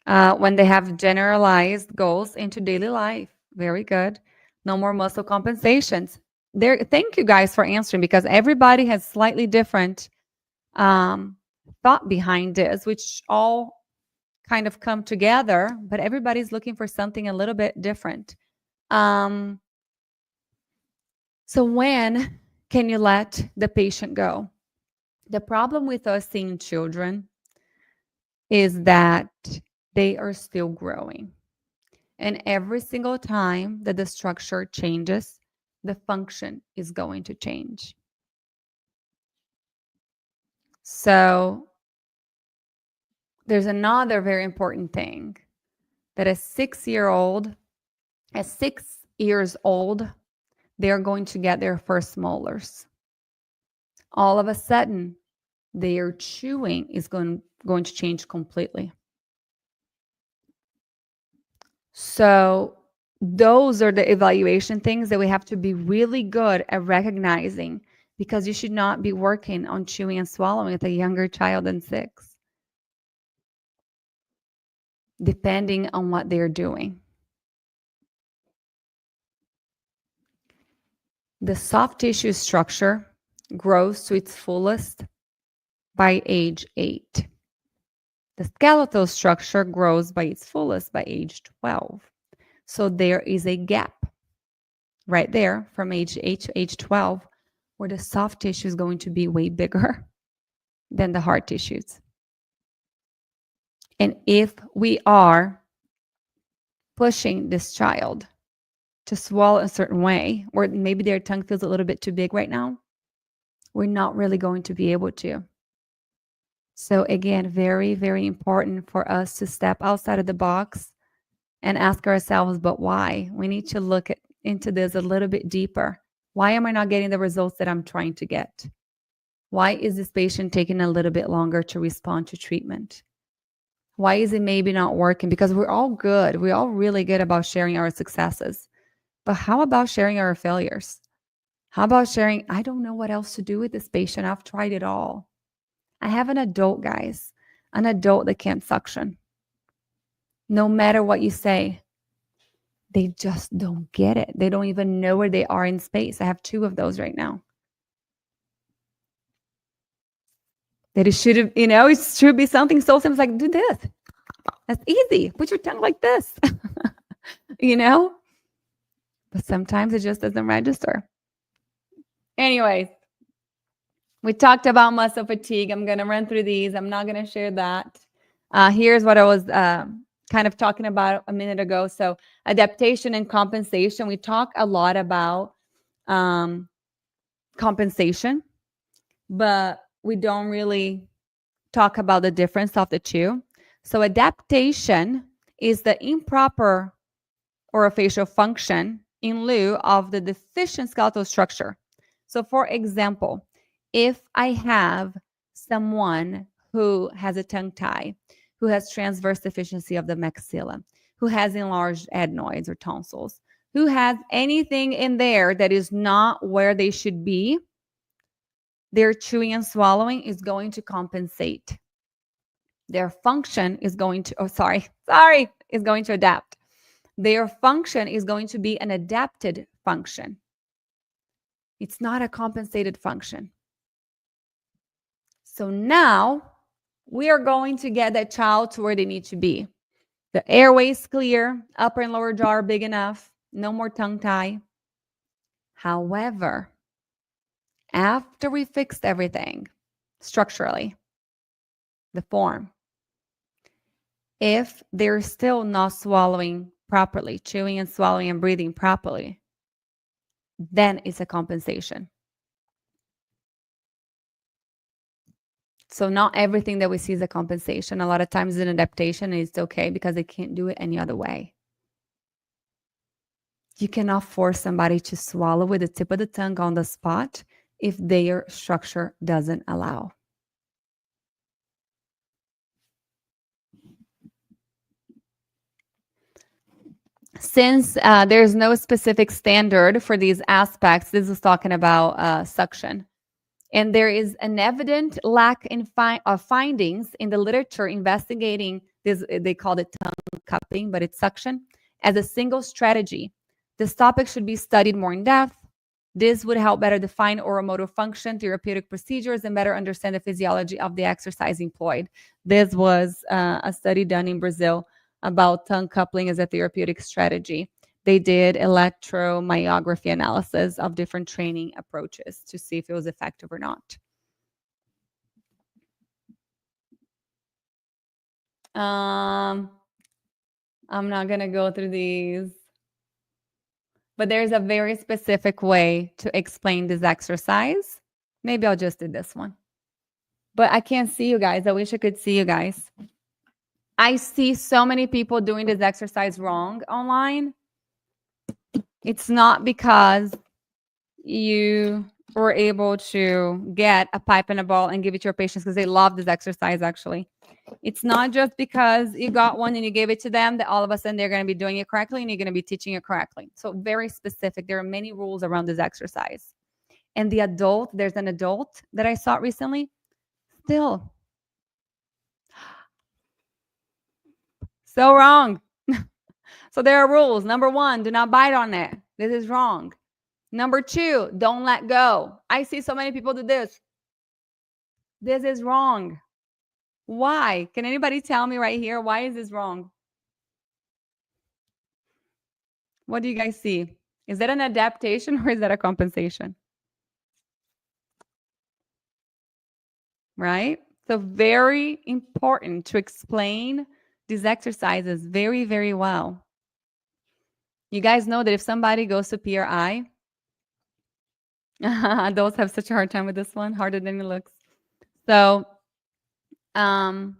when they have generalized goals into daily life, very good. No more muscle compensations. Thank you guys for answering, because everybody has slightly different thought behind this, which all kind of come together, but everybody's looking for something a little bit different. So when can you let the patient go? The problem with us seeing children is that they are still growing. And every single time that the structure changes, the function is going to change. So there's another very important thing that at 6 years old, they're going to get their first molars. All of a sudden, their chewing is going to change completely. So those are the evaluation things that we have to be really good at recognizing, because you should not be working on chewing and swallowing with a younger child than 6, depending on what they're doing. The soft tissue structure grows to its fullest by age 8. The skeletal structure grows by its fullest by age 12. So there is a gap right there from age 8 to age 12 where the soft tissue is going to be way bigger than the hard tissues. And if we are pushing this child to swallow a certain way, or maybe their tongue feels a little bit too big right now, we're not really going to be able to. So again, very, very important for us to step outside of the box and ask ourselves, but why? We need to look into this a little bit deeper. Why am I not getting the results that I'm trying to get? Why is this patient taking a little bit longer to respond to treatment? Why is it maybe not working? Because we're all good. We're all really good about sharing our successes. But how about sharing our failures? How about sharing, I don't know what else to do with this patient. I've tried it all. I have an adult, guys, an adult that can't suction. No matter what you say, they just don't get it. They don't even know where they are in space. I have 2 of those right now. That it should have, it should be something so simple like, do this. That's easy. Put your tongue like this. But sometimes it just doesn't register. Anyways, we talked about muscle fatigue. I'm going to run through these. I'm not going to share that. Here's what I was kind of talking about a minute ago. So adaptation and compensation. We talk a lot about compensation, but we don't really talk about the difference of the two. So adaptation is the improper orofacial function in lieu of the deficient skeletal structure. So for example, if I have someone who has a tongue tie, who has transverse deficiency of the maxilla, who has enlarged adenoids or tonsils, who has anything in there that is not where they should be, their chewing and swallowing is going to compensate. Their function is going to, is going to adapt. Their function is going to be an adapted function. It's not a compensated function. So now we are going to get that child to where they need to be. The airway is clear, upper and lower jaw are big enough, no more tongue tie. However, after we fixed everything structurally, the form, if they're still not swallowing properly, chewing and swallowing and breathing properly, then it's a compensation. So not everything that we see is a compensation. A lot of times it's an adaptation and it's okay because they can't do it any other way. You cannot force somebody to swallow with the tip of the tongue on the spot if their structure doesn't allow. Since there's no specific standard for these aspects, this is talking about suction. And there is an evident lack of findings in the literature investigating this, they call it tongue cupping, but it's suction, as a single strategy. This topic should be studied more in depth. This would help better define oromotor function, therapeutic procedures, and better understand the physiology of the exercise employed. This was a study done in Brazil about tongue coupling as a therapeutic strategy. They did electromyography analysis of different training approaches to see if it was effective or not. I'm not going to go through these. But there's a very specific way to explain this exercise. Maybe I'll just do this one. But I can't see you guys. I wish I could see you guys. I see so many people doing this exercise wrong online. It's not because you were able to get a pipe and a ball and give it to your patients because they love this exercise, actually. It's not just because you got one and you gave it to them that all of a sudden they're going to be doing it correctly and you're going to be teaching it correctly. So very specific. There are many rules around this exercise. And the adult, there's an adult that I saw recently, still so wrong. So there are rules. Number 1, do not bite on it. This is wrong. Number 2, don't let go. I see so many people do this. This is wrong. Why? Can anybody tell me right here? Why is this wrong? What do you guys see? Is that an adaptation or is that a compensation? Right? So very important to explain these exercises very, very well. You guys know that if somebody goes to PRI, adults have such a hard time with this one, harder than it looks. So PRI,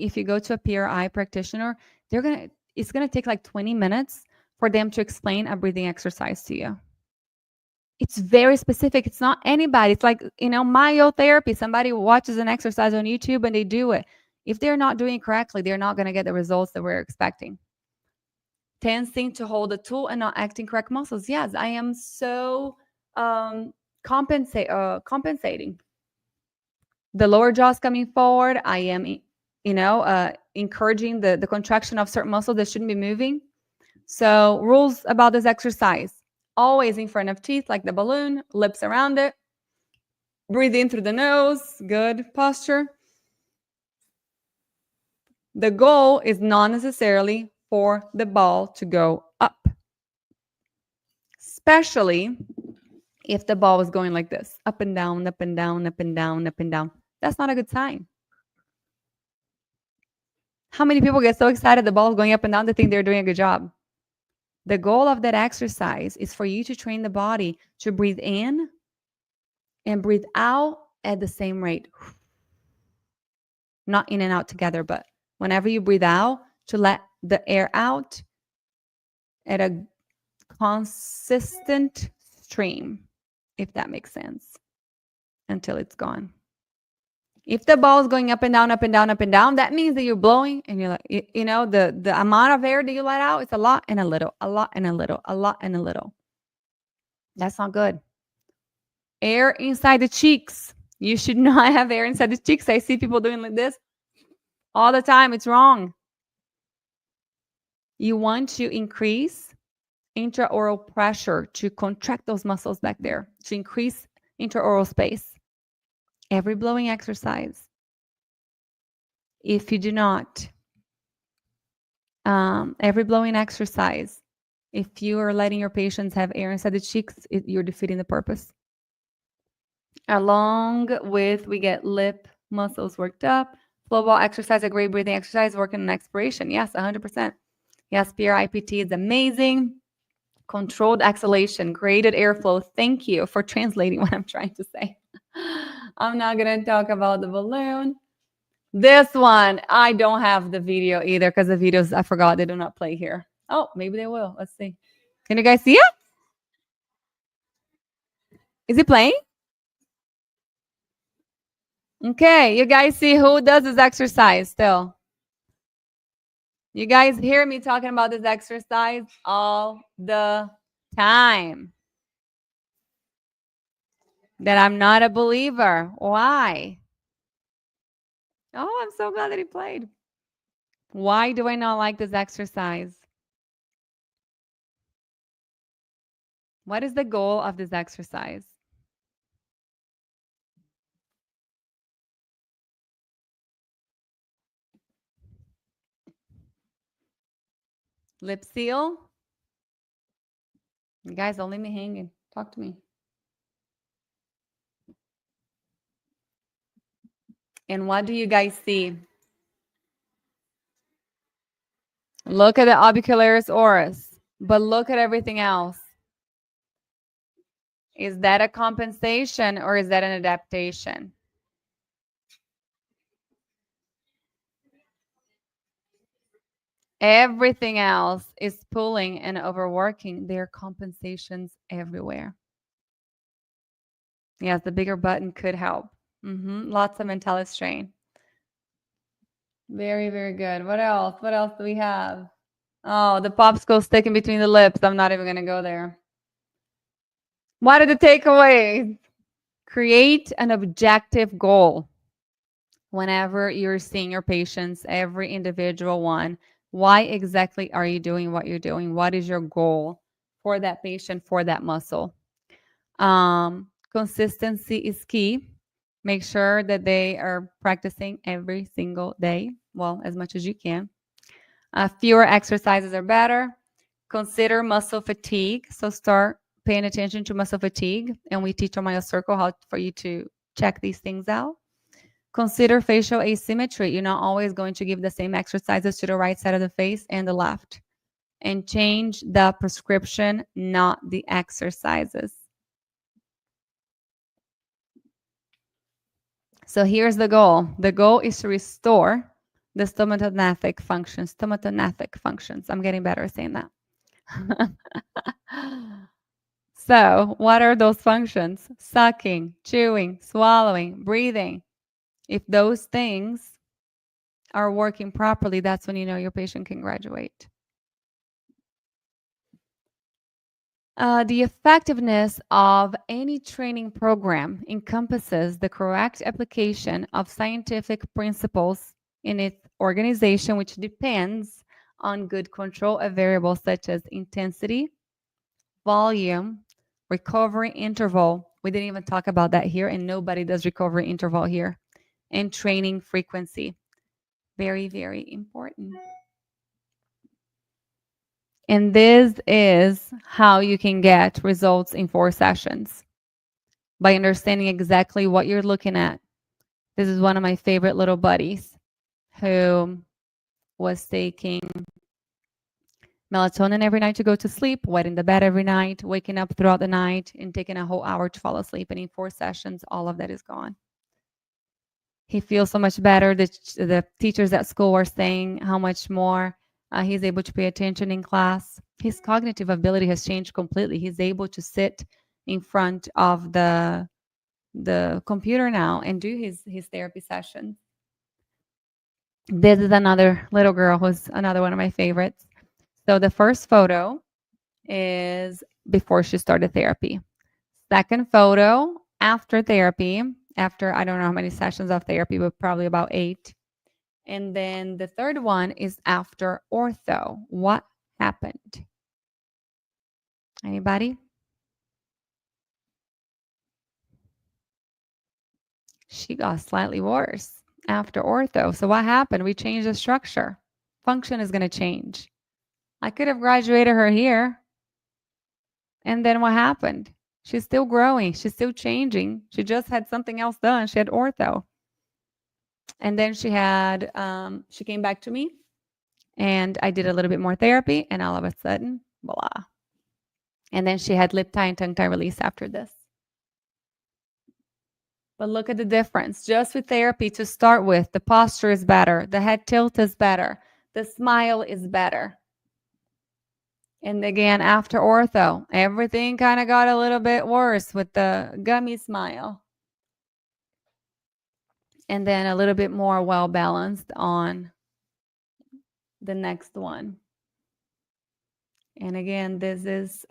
if you go to a PRI practitioner, it's gonna take like 20 minutes for them to explain a breathing exercise to you. It's very specific. It's not anybody. It's like, myotherapy. Somebody watches an exercise on YouTube and they do it. If they're not doing it correctly, they're not going to get the results that we're expecting. Tensing to hold the tool and not acting correct muscles. Yes, I am so compensating. The lower jaw's coming forward. I am, encouraging the contraction of certain muscles that shouldn't be moving. So rules about this exercise. Always in front of teeth like the balloon, lips around it. Breathe in through the nose. Good posture. The goal is not necessarily for the ball to go up, especially if the ball is going like this, up and down, up and down, up and down, up and down. That's not a good sign. How many people get so excited the ball is going up and down they think they're doing a good job? The goal of that exercise is for you to train the body to breathe in and breathe out at the same rate. Not in and out together, but whenever you breathe out, to let the air out at a consistent stream, if that makes sense, until it's gone. If the ball is going up and down, up and down, up and down, that means that you're blowing and you're like, the amount of air that you let out, it's a lot and a little, a lot and a little, a lot and a little. That's not good. Air inside the cheeks. You should not have air inside the cheeks. I see people doing like this all the time. It's wrong. You want to increase intraoral pressure to contract those muscles back there, to increase intraoral space. Every blowing exercise. If you do not, every blowing exercise, if you are letting your patients have air inside the cheeks, you're defeating the purpose. Along with, we get lip muscles worked up. Flow ball exercise, a great breathing exercise, working on expiration. Yes, 100%. Yes, PRIPT is amazing. Controlled exhalation, graded airflow. Thank you for translating what I'm trying to say. I'm not going to talk about the balloon. This one, I don't have the video either because the videos, I forgot, they do not play here. Oh, maybe they will. Let's see. Can you guys see it? Is it playing? Okay, you guys see who does this exercise still? You guys hear me talking about this exercise all the time. That I'm not a believer. Why? Oh, I'm so glad that he played. Why do I not like this exercise? What is the goal of this exercise? Lip seal? You guys, don't leave me hanging. Talk to me. And what do you guys see? Look at the orbicularis oris. But look at everything else. Is that a compensation or is that an adaptation? Everything else is pulling and overworking. There are compensations everywhere. Yes, the bigger button could help. Lots of mental strain. Very, very good. What else? What else do we have? Oh, the popsicle sticking between the lips. I'm not even going to go there. What are the takeaways? Create an objective goal. Whenever you're seeing your patients, every individual one, why exactly are you doing what you're doing? What is your goal for that patient, for that muscle? Consistency is key. Make sure that they are practicing every single day, well, as much as you can. Fewer exercises are better. Consider muscle fatigue. So start paying attention to muscle fatigue. And we teach on MyoCircle how for you to check these things out. Consider facial asymmetry. You're not always going to give the same exercises to the right side of the face and the left. And change the prescription, not the exercises. So here's the goal. The goal is to restore the stomatognathous functions. Stomatognathous functions. I'm getting better at saying that. So what are those functions? Sucking, chewing, swallowing, breathing. If those things are working properly, that's when you know your patient can graduate. The effectiveness of any training program encompasses the correct application of scientific principles in its organization, which depends on good control of variables such as intensity, volume, recovery interval. We didn't even talk about that here, and nobody does recovery interval here. And training frequency. Very, very important. And this is how you can get results in 4 sessions, by understanding exactly what you're looking at. This is one of my favorite little buddies who was taking melatonin every night to go to sleep, wetting the bed every night, waking up throughout the night, and taking a whole hour to fall asleep. And in 4 sessions, all of that is gone. He feels so much better. The teachers at school were saying how much more he's able to pay attention in class. His cognitive ability has changed completely. He's able to sit in front of the computer now and do his therapy sessions. This is another little girl who's another one of my favorites. So the first photo is before she started therapy. Second photo after therapy, after I don't know how many sessions of therapy, but probably about 8. And then the third one is after ortho. What happened? Anybody? She got slightly worse after ortho. So what happened? We changed the structure. Function is going to change. I could have graduated her here. And then what happened? She's still growing. She's still changing. She just had something else done. She had ortho. And then she had, she came back to me and I did a little bit more therapy and all of a sudden, voila. And then she had lip tie and tongue tie release after this. But look at the difference. Just with therapy to start with, the posture is better. The head tilt is better. The smile is better. And again, after ortho, everything kind of got a little bit worse with the gummy smile. And then a little bit more well-balanced on the next one. And again, this is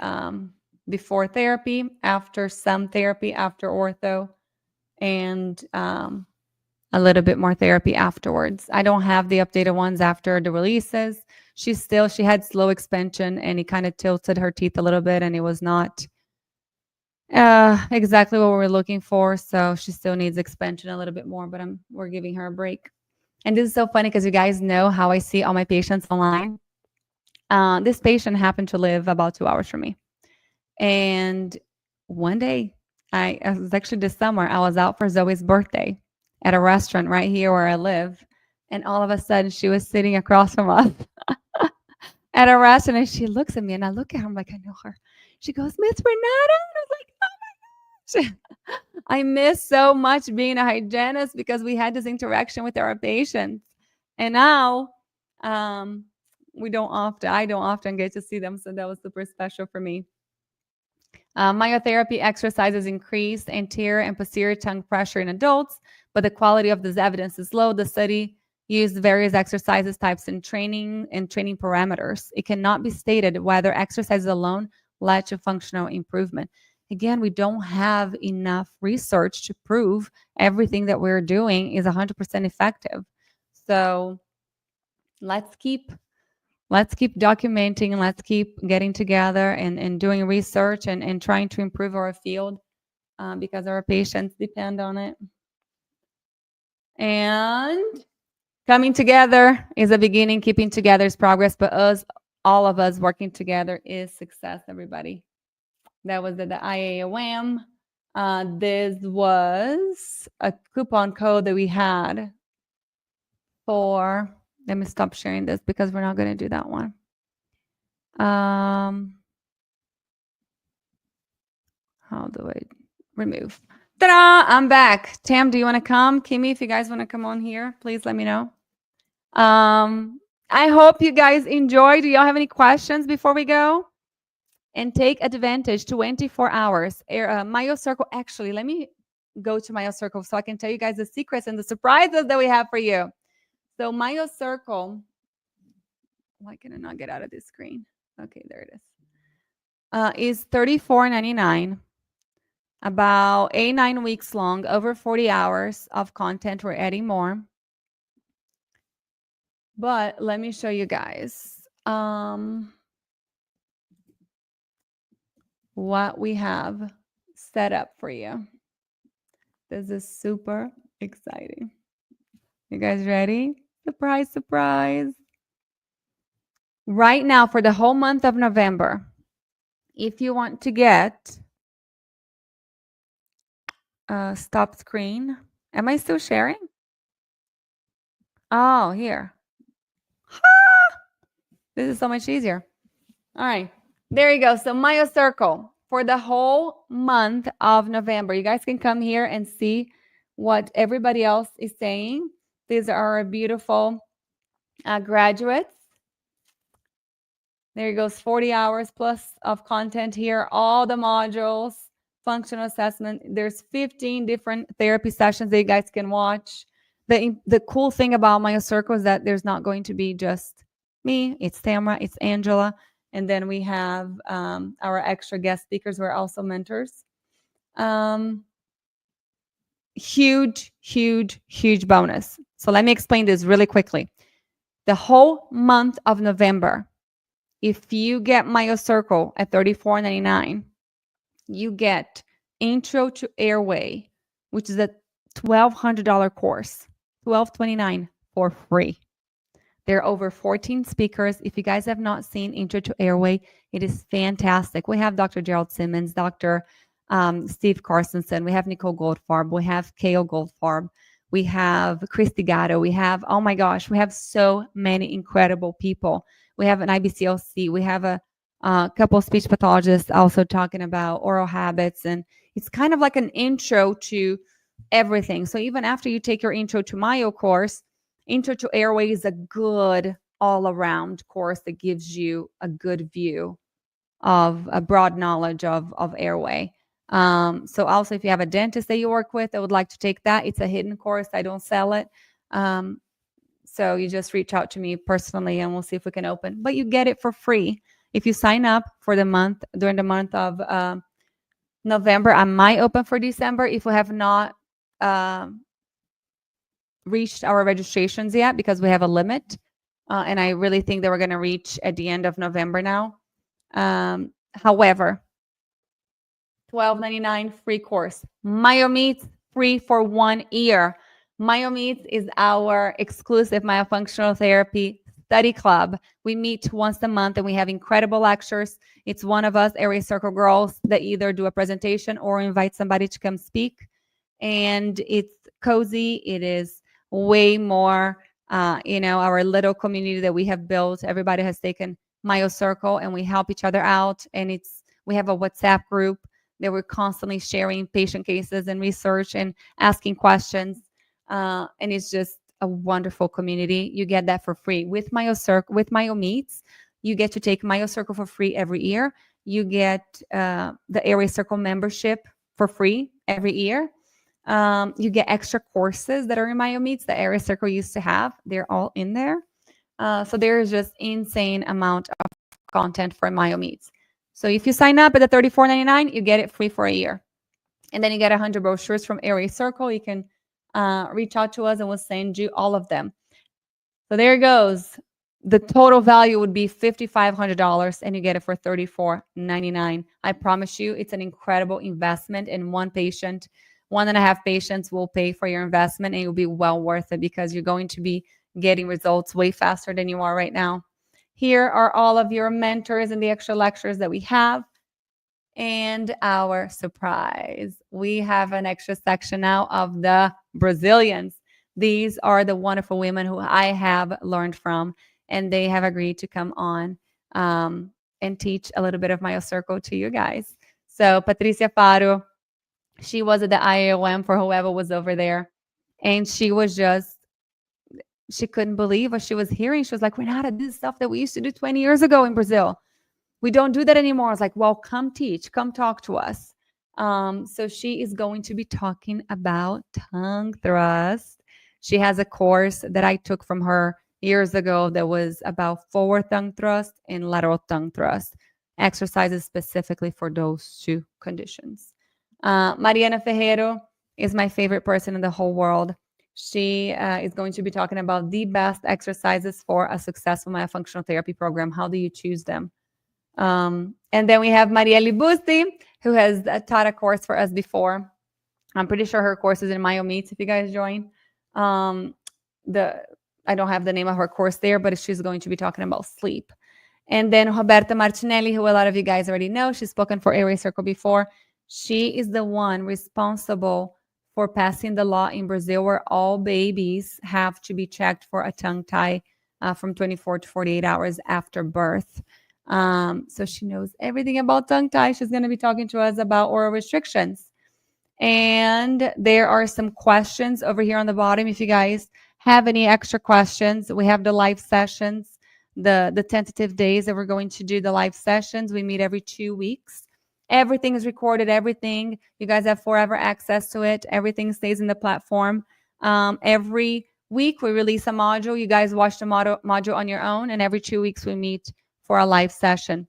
before therapy, after some therapy, after ortho, and a little bit more therapy afterwards. I don't have the updated ones after the releases. She had slow expansion and it kind of tilted her teeth a little bit and it was not exactly what we were looking for. So she still needs expansion a little bit more, but we're giving her a break. And this is so funny because you guys know how I see all my patients online. This patient happened to live about 2 hours from me. And one day, it was actually this summer, I was out for Zoe's birthday at a restaurant right here where I live. And all of a sudden, she was sitting across from us. at a restaurant, and she looks at me, and I look at her. I'm like, I know her. She goes, Miss Renata. And I was like, oh my gosh. I miss so much being a hygienist because we had this interaction with our patients. And now I don't often get to see them. So that was super special for me. Myotherapy exercises increased anterior and posterior tongue pressure in adults, but the quality of this evidence is low. The study used various exercises types and training parameters. It cannot be stated whether exercises alone led to functional improvement. Again, we don't have enough research to prove everything that we're doing is 100% effective. So let's keep documenting, let's keep getting together and doing research and trying to improve our field because our patients depend on it. And coming together is a beginning, keeping together is progress, but all of us working together is success, everybody. That was the IAOM. This was a coupon code that we had for, let me stop sharing this because we're not going to do that one. How do I remove? Ta-da! I'm back. Tam, do you want to come? Kimmy, if you guys want to come on here, please let me know. I hope you guys enjoy. Do y'all have any questions before we go? And take advantage, 24 hours. MyoCircle, actually, let me go to MyoCircle so I can tell you guys the secrets and the surprises that we have for you. So MyoCircle, why can I not get out of this screen? Okay, there it is $34.99. About 8-9 weeks long, over 40 hours of content. We're adding more. But let me show you guys what we have set up for you. This is super exciting. You guys ready? Surprise, surprise. Right now, for the whole month of November, if you want to get stop screen. Am I still sharing? Oh, here. This is so much easier. All right. There you go. So MyoCircle for the whole month of November. You guys can come here and see what everybody else is saying. These are our beautiful graduates. There goes 40 hours plus of content here. All the modules, functional assessment. There's 15 different therapy sessions that you guys can watch. The cool thing about MyoCircle is that there's not going to be just me. It's Tamara, it's Angela. And then we have our extra guest speakers who are also mentors. Huge, huge, huge bonus. So let me explain this really quickly. The whole month of November, if you get MyoCircle at $34.99, you get Intro to Airway, which is a $1,200 course, $1,229 for free. There are over 14 speakers. If you guys have not seen Intro to Airway, it is fantastic. We have Dr. Gerald Simmons, Dr. Steve Carstensen. We have Nicole Goldfarb. We have Kale Goldfarb. We have Christy Gatto. We have, oh my gosh, we have so many incredible people. We have an IBCLC. We have a couple of speech pathologists also talking about oral habits. And it's kind of like an intro to everything. So even after you take your Intro to Myo course, Intro to Airway is a good all-around course that gives you a good view of a broad knowledge of airway. So also if you have a dentist that you work with that would like to take that, it's a hidden course. I don't sell it. So you just reach out to me personally and we'll see if we can open. But you get it for free if you sign up for the month, during the month of November. I might open for December if we have not reached our registrations yet because we have a limit. And I really think that we're going to reach at the end of November now. However, $12.99 free course. MyoMeets free for 1 year. MyoMeets is our exclusive myofunctional therapy study club. We meet once a month and we have incredible lectures. It's one of us, Area Circle Girls, that either do a presentation or invite somebody to come speak. And it's cozy. It is way more, our little community that we have built. Everybody has taken Myo Circle, and we help each other out. And we have a WhatsApp group that we're constantly sharing patient cases and research and asking questions. And it's just a wonderful community. You get that for free with Myo Circle, with Myo Meets. You get to take Myo Circle for free every year. You get the Airway Circle membership for free every year. You get extra courses that are in Myo Meets that Airway Circle used to have. They're all in there. So there is just insane amount of content for Myo Meets. So if you sign up at the $34.99, you get it free for a year. And then you get 100 brochures from Airway Circle. You can reach out to us and we'll send you all of them. So there it goes. The total value would be $5,500 and you get it for $34.99. I promise you, it's an incredible investment, and one patient, 1.5 patients will pay for your investment, and it will be well worth it because you're going to be getting results way faster than you are right now. Here are all of your mentors and the extra lectures that we have. And our surprise, we have an extra section now of the Brazilians. These are the wonderful women who I have learned from, and they have agreed to come on and teach a little bit of Myo Circle to you guys. So Patricia Faro, she was at the IOM for whoever was over there, and she couldn't believe what she was hearing. She was like, Renata, this is stuff that we used to do 20 years ago in Brazil. We don't do that anymore. I was like, well, come teach, come talk to us. So she is going to be talking about tongue thrust. She has a course that I took from her years ago that was about forward tongue thrust and lateral tongue thrust, exercises specifically for those two conditions. Mariana Ferreiro is my favorite person in the whole world. She is going to be talking about the best exercises for a successful myofunctional therapy program. How do you choose them? And then we have Marielle Busti, who has taught a course for us before. I'm pretty sure her course is in Myo Meets if you guys join. I don't have the name of her course there, but she's going to be talking about sleep. And then Roberta Martinelli, who a lot of you guys already know, she's spoken for Airway Circle before. She is the one responsible for passing the law in Brazil where all babies have to be checked for a tongue tie from 24 to 48 hours after birth. So she knows everything about tongue tie. She's going to be talking to us about oral restrictions. And there are some questions over here on the bottom. If you guys have any extra questions, we have the live sessions, the tentative days that we're going to do the live sessions. We meet every 2 weeks. Everything is recorded, everything. You guys have forever access to it. Everything stays in the platform. Every week we release a module. You guys watch the module on your own, and every 2 weeks we meet for a live session.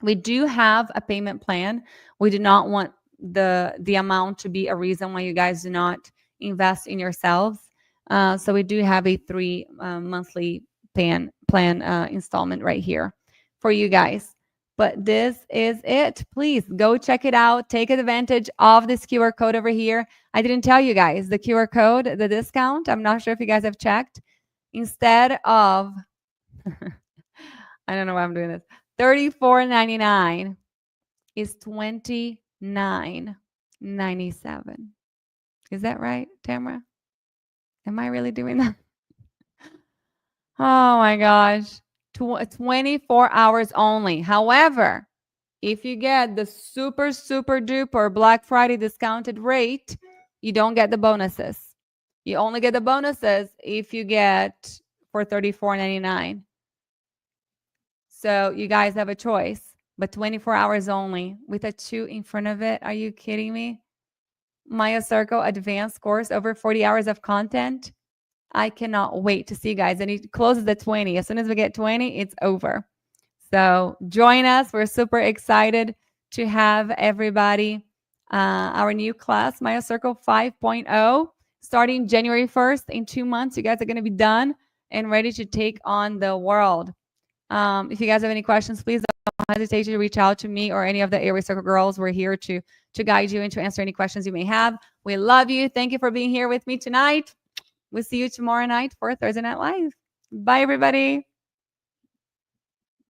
We do have a payment plan. We do not want the amount to be a reason why you guys do not invest in yourselves. So we do have a 3 monthly plan installment right here for you guys. But this is it. Please go check it out. Take advantage of this QR code over here. I didn't tell you guys the QR code, the discount. I'm not sure if you guys have checked. Instead of, I don't know why I'm doing this, $34.99 is $29.97. Is that right, Tamara? Am I really doing that? Oh my gosh. 24 hours only. However, if you get the super duper Black Friday discounted rate, you don't get the bonuses. You only get the bonuses if you get for $34.99. So you guys have a choice, but 24 hours only with a 2 in front of it. Are you kidding me? Myo Circle advanced course, over 40 hours of content. I cannot wait to see you guys. And it closes at 20. As soon as we get 20, it's over. So join us. We're super excited to have everybody. Our new class, Myo Circle 5.0, starting January 1st. In 2 months, you guys are going to be done and ready to take on the world. If you guys have any questions, please don't hesitate to reach out to me or any of the Airway Circle girls. We're here to guide you and to answer any questions you may have. We love you. Thank you for being here with me tonight. We'll see you tomorrow night for Thursday Night Live. Bye, everybody.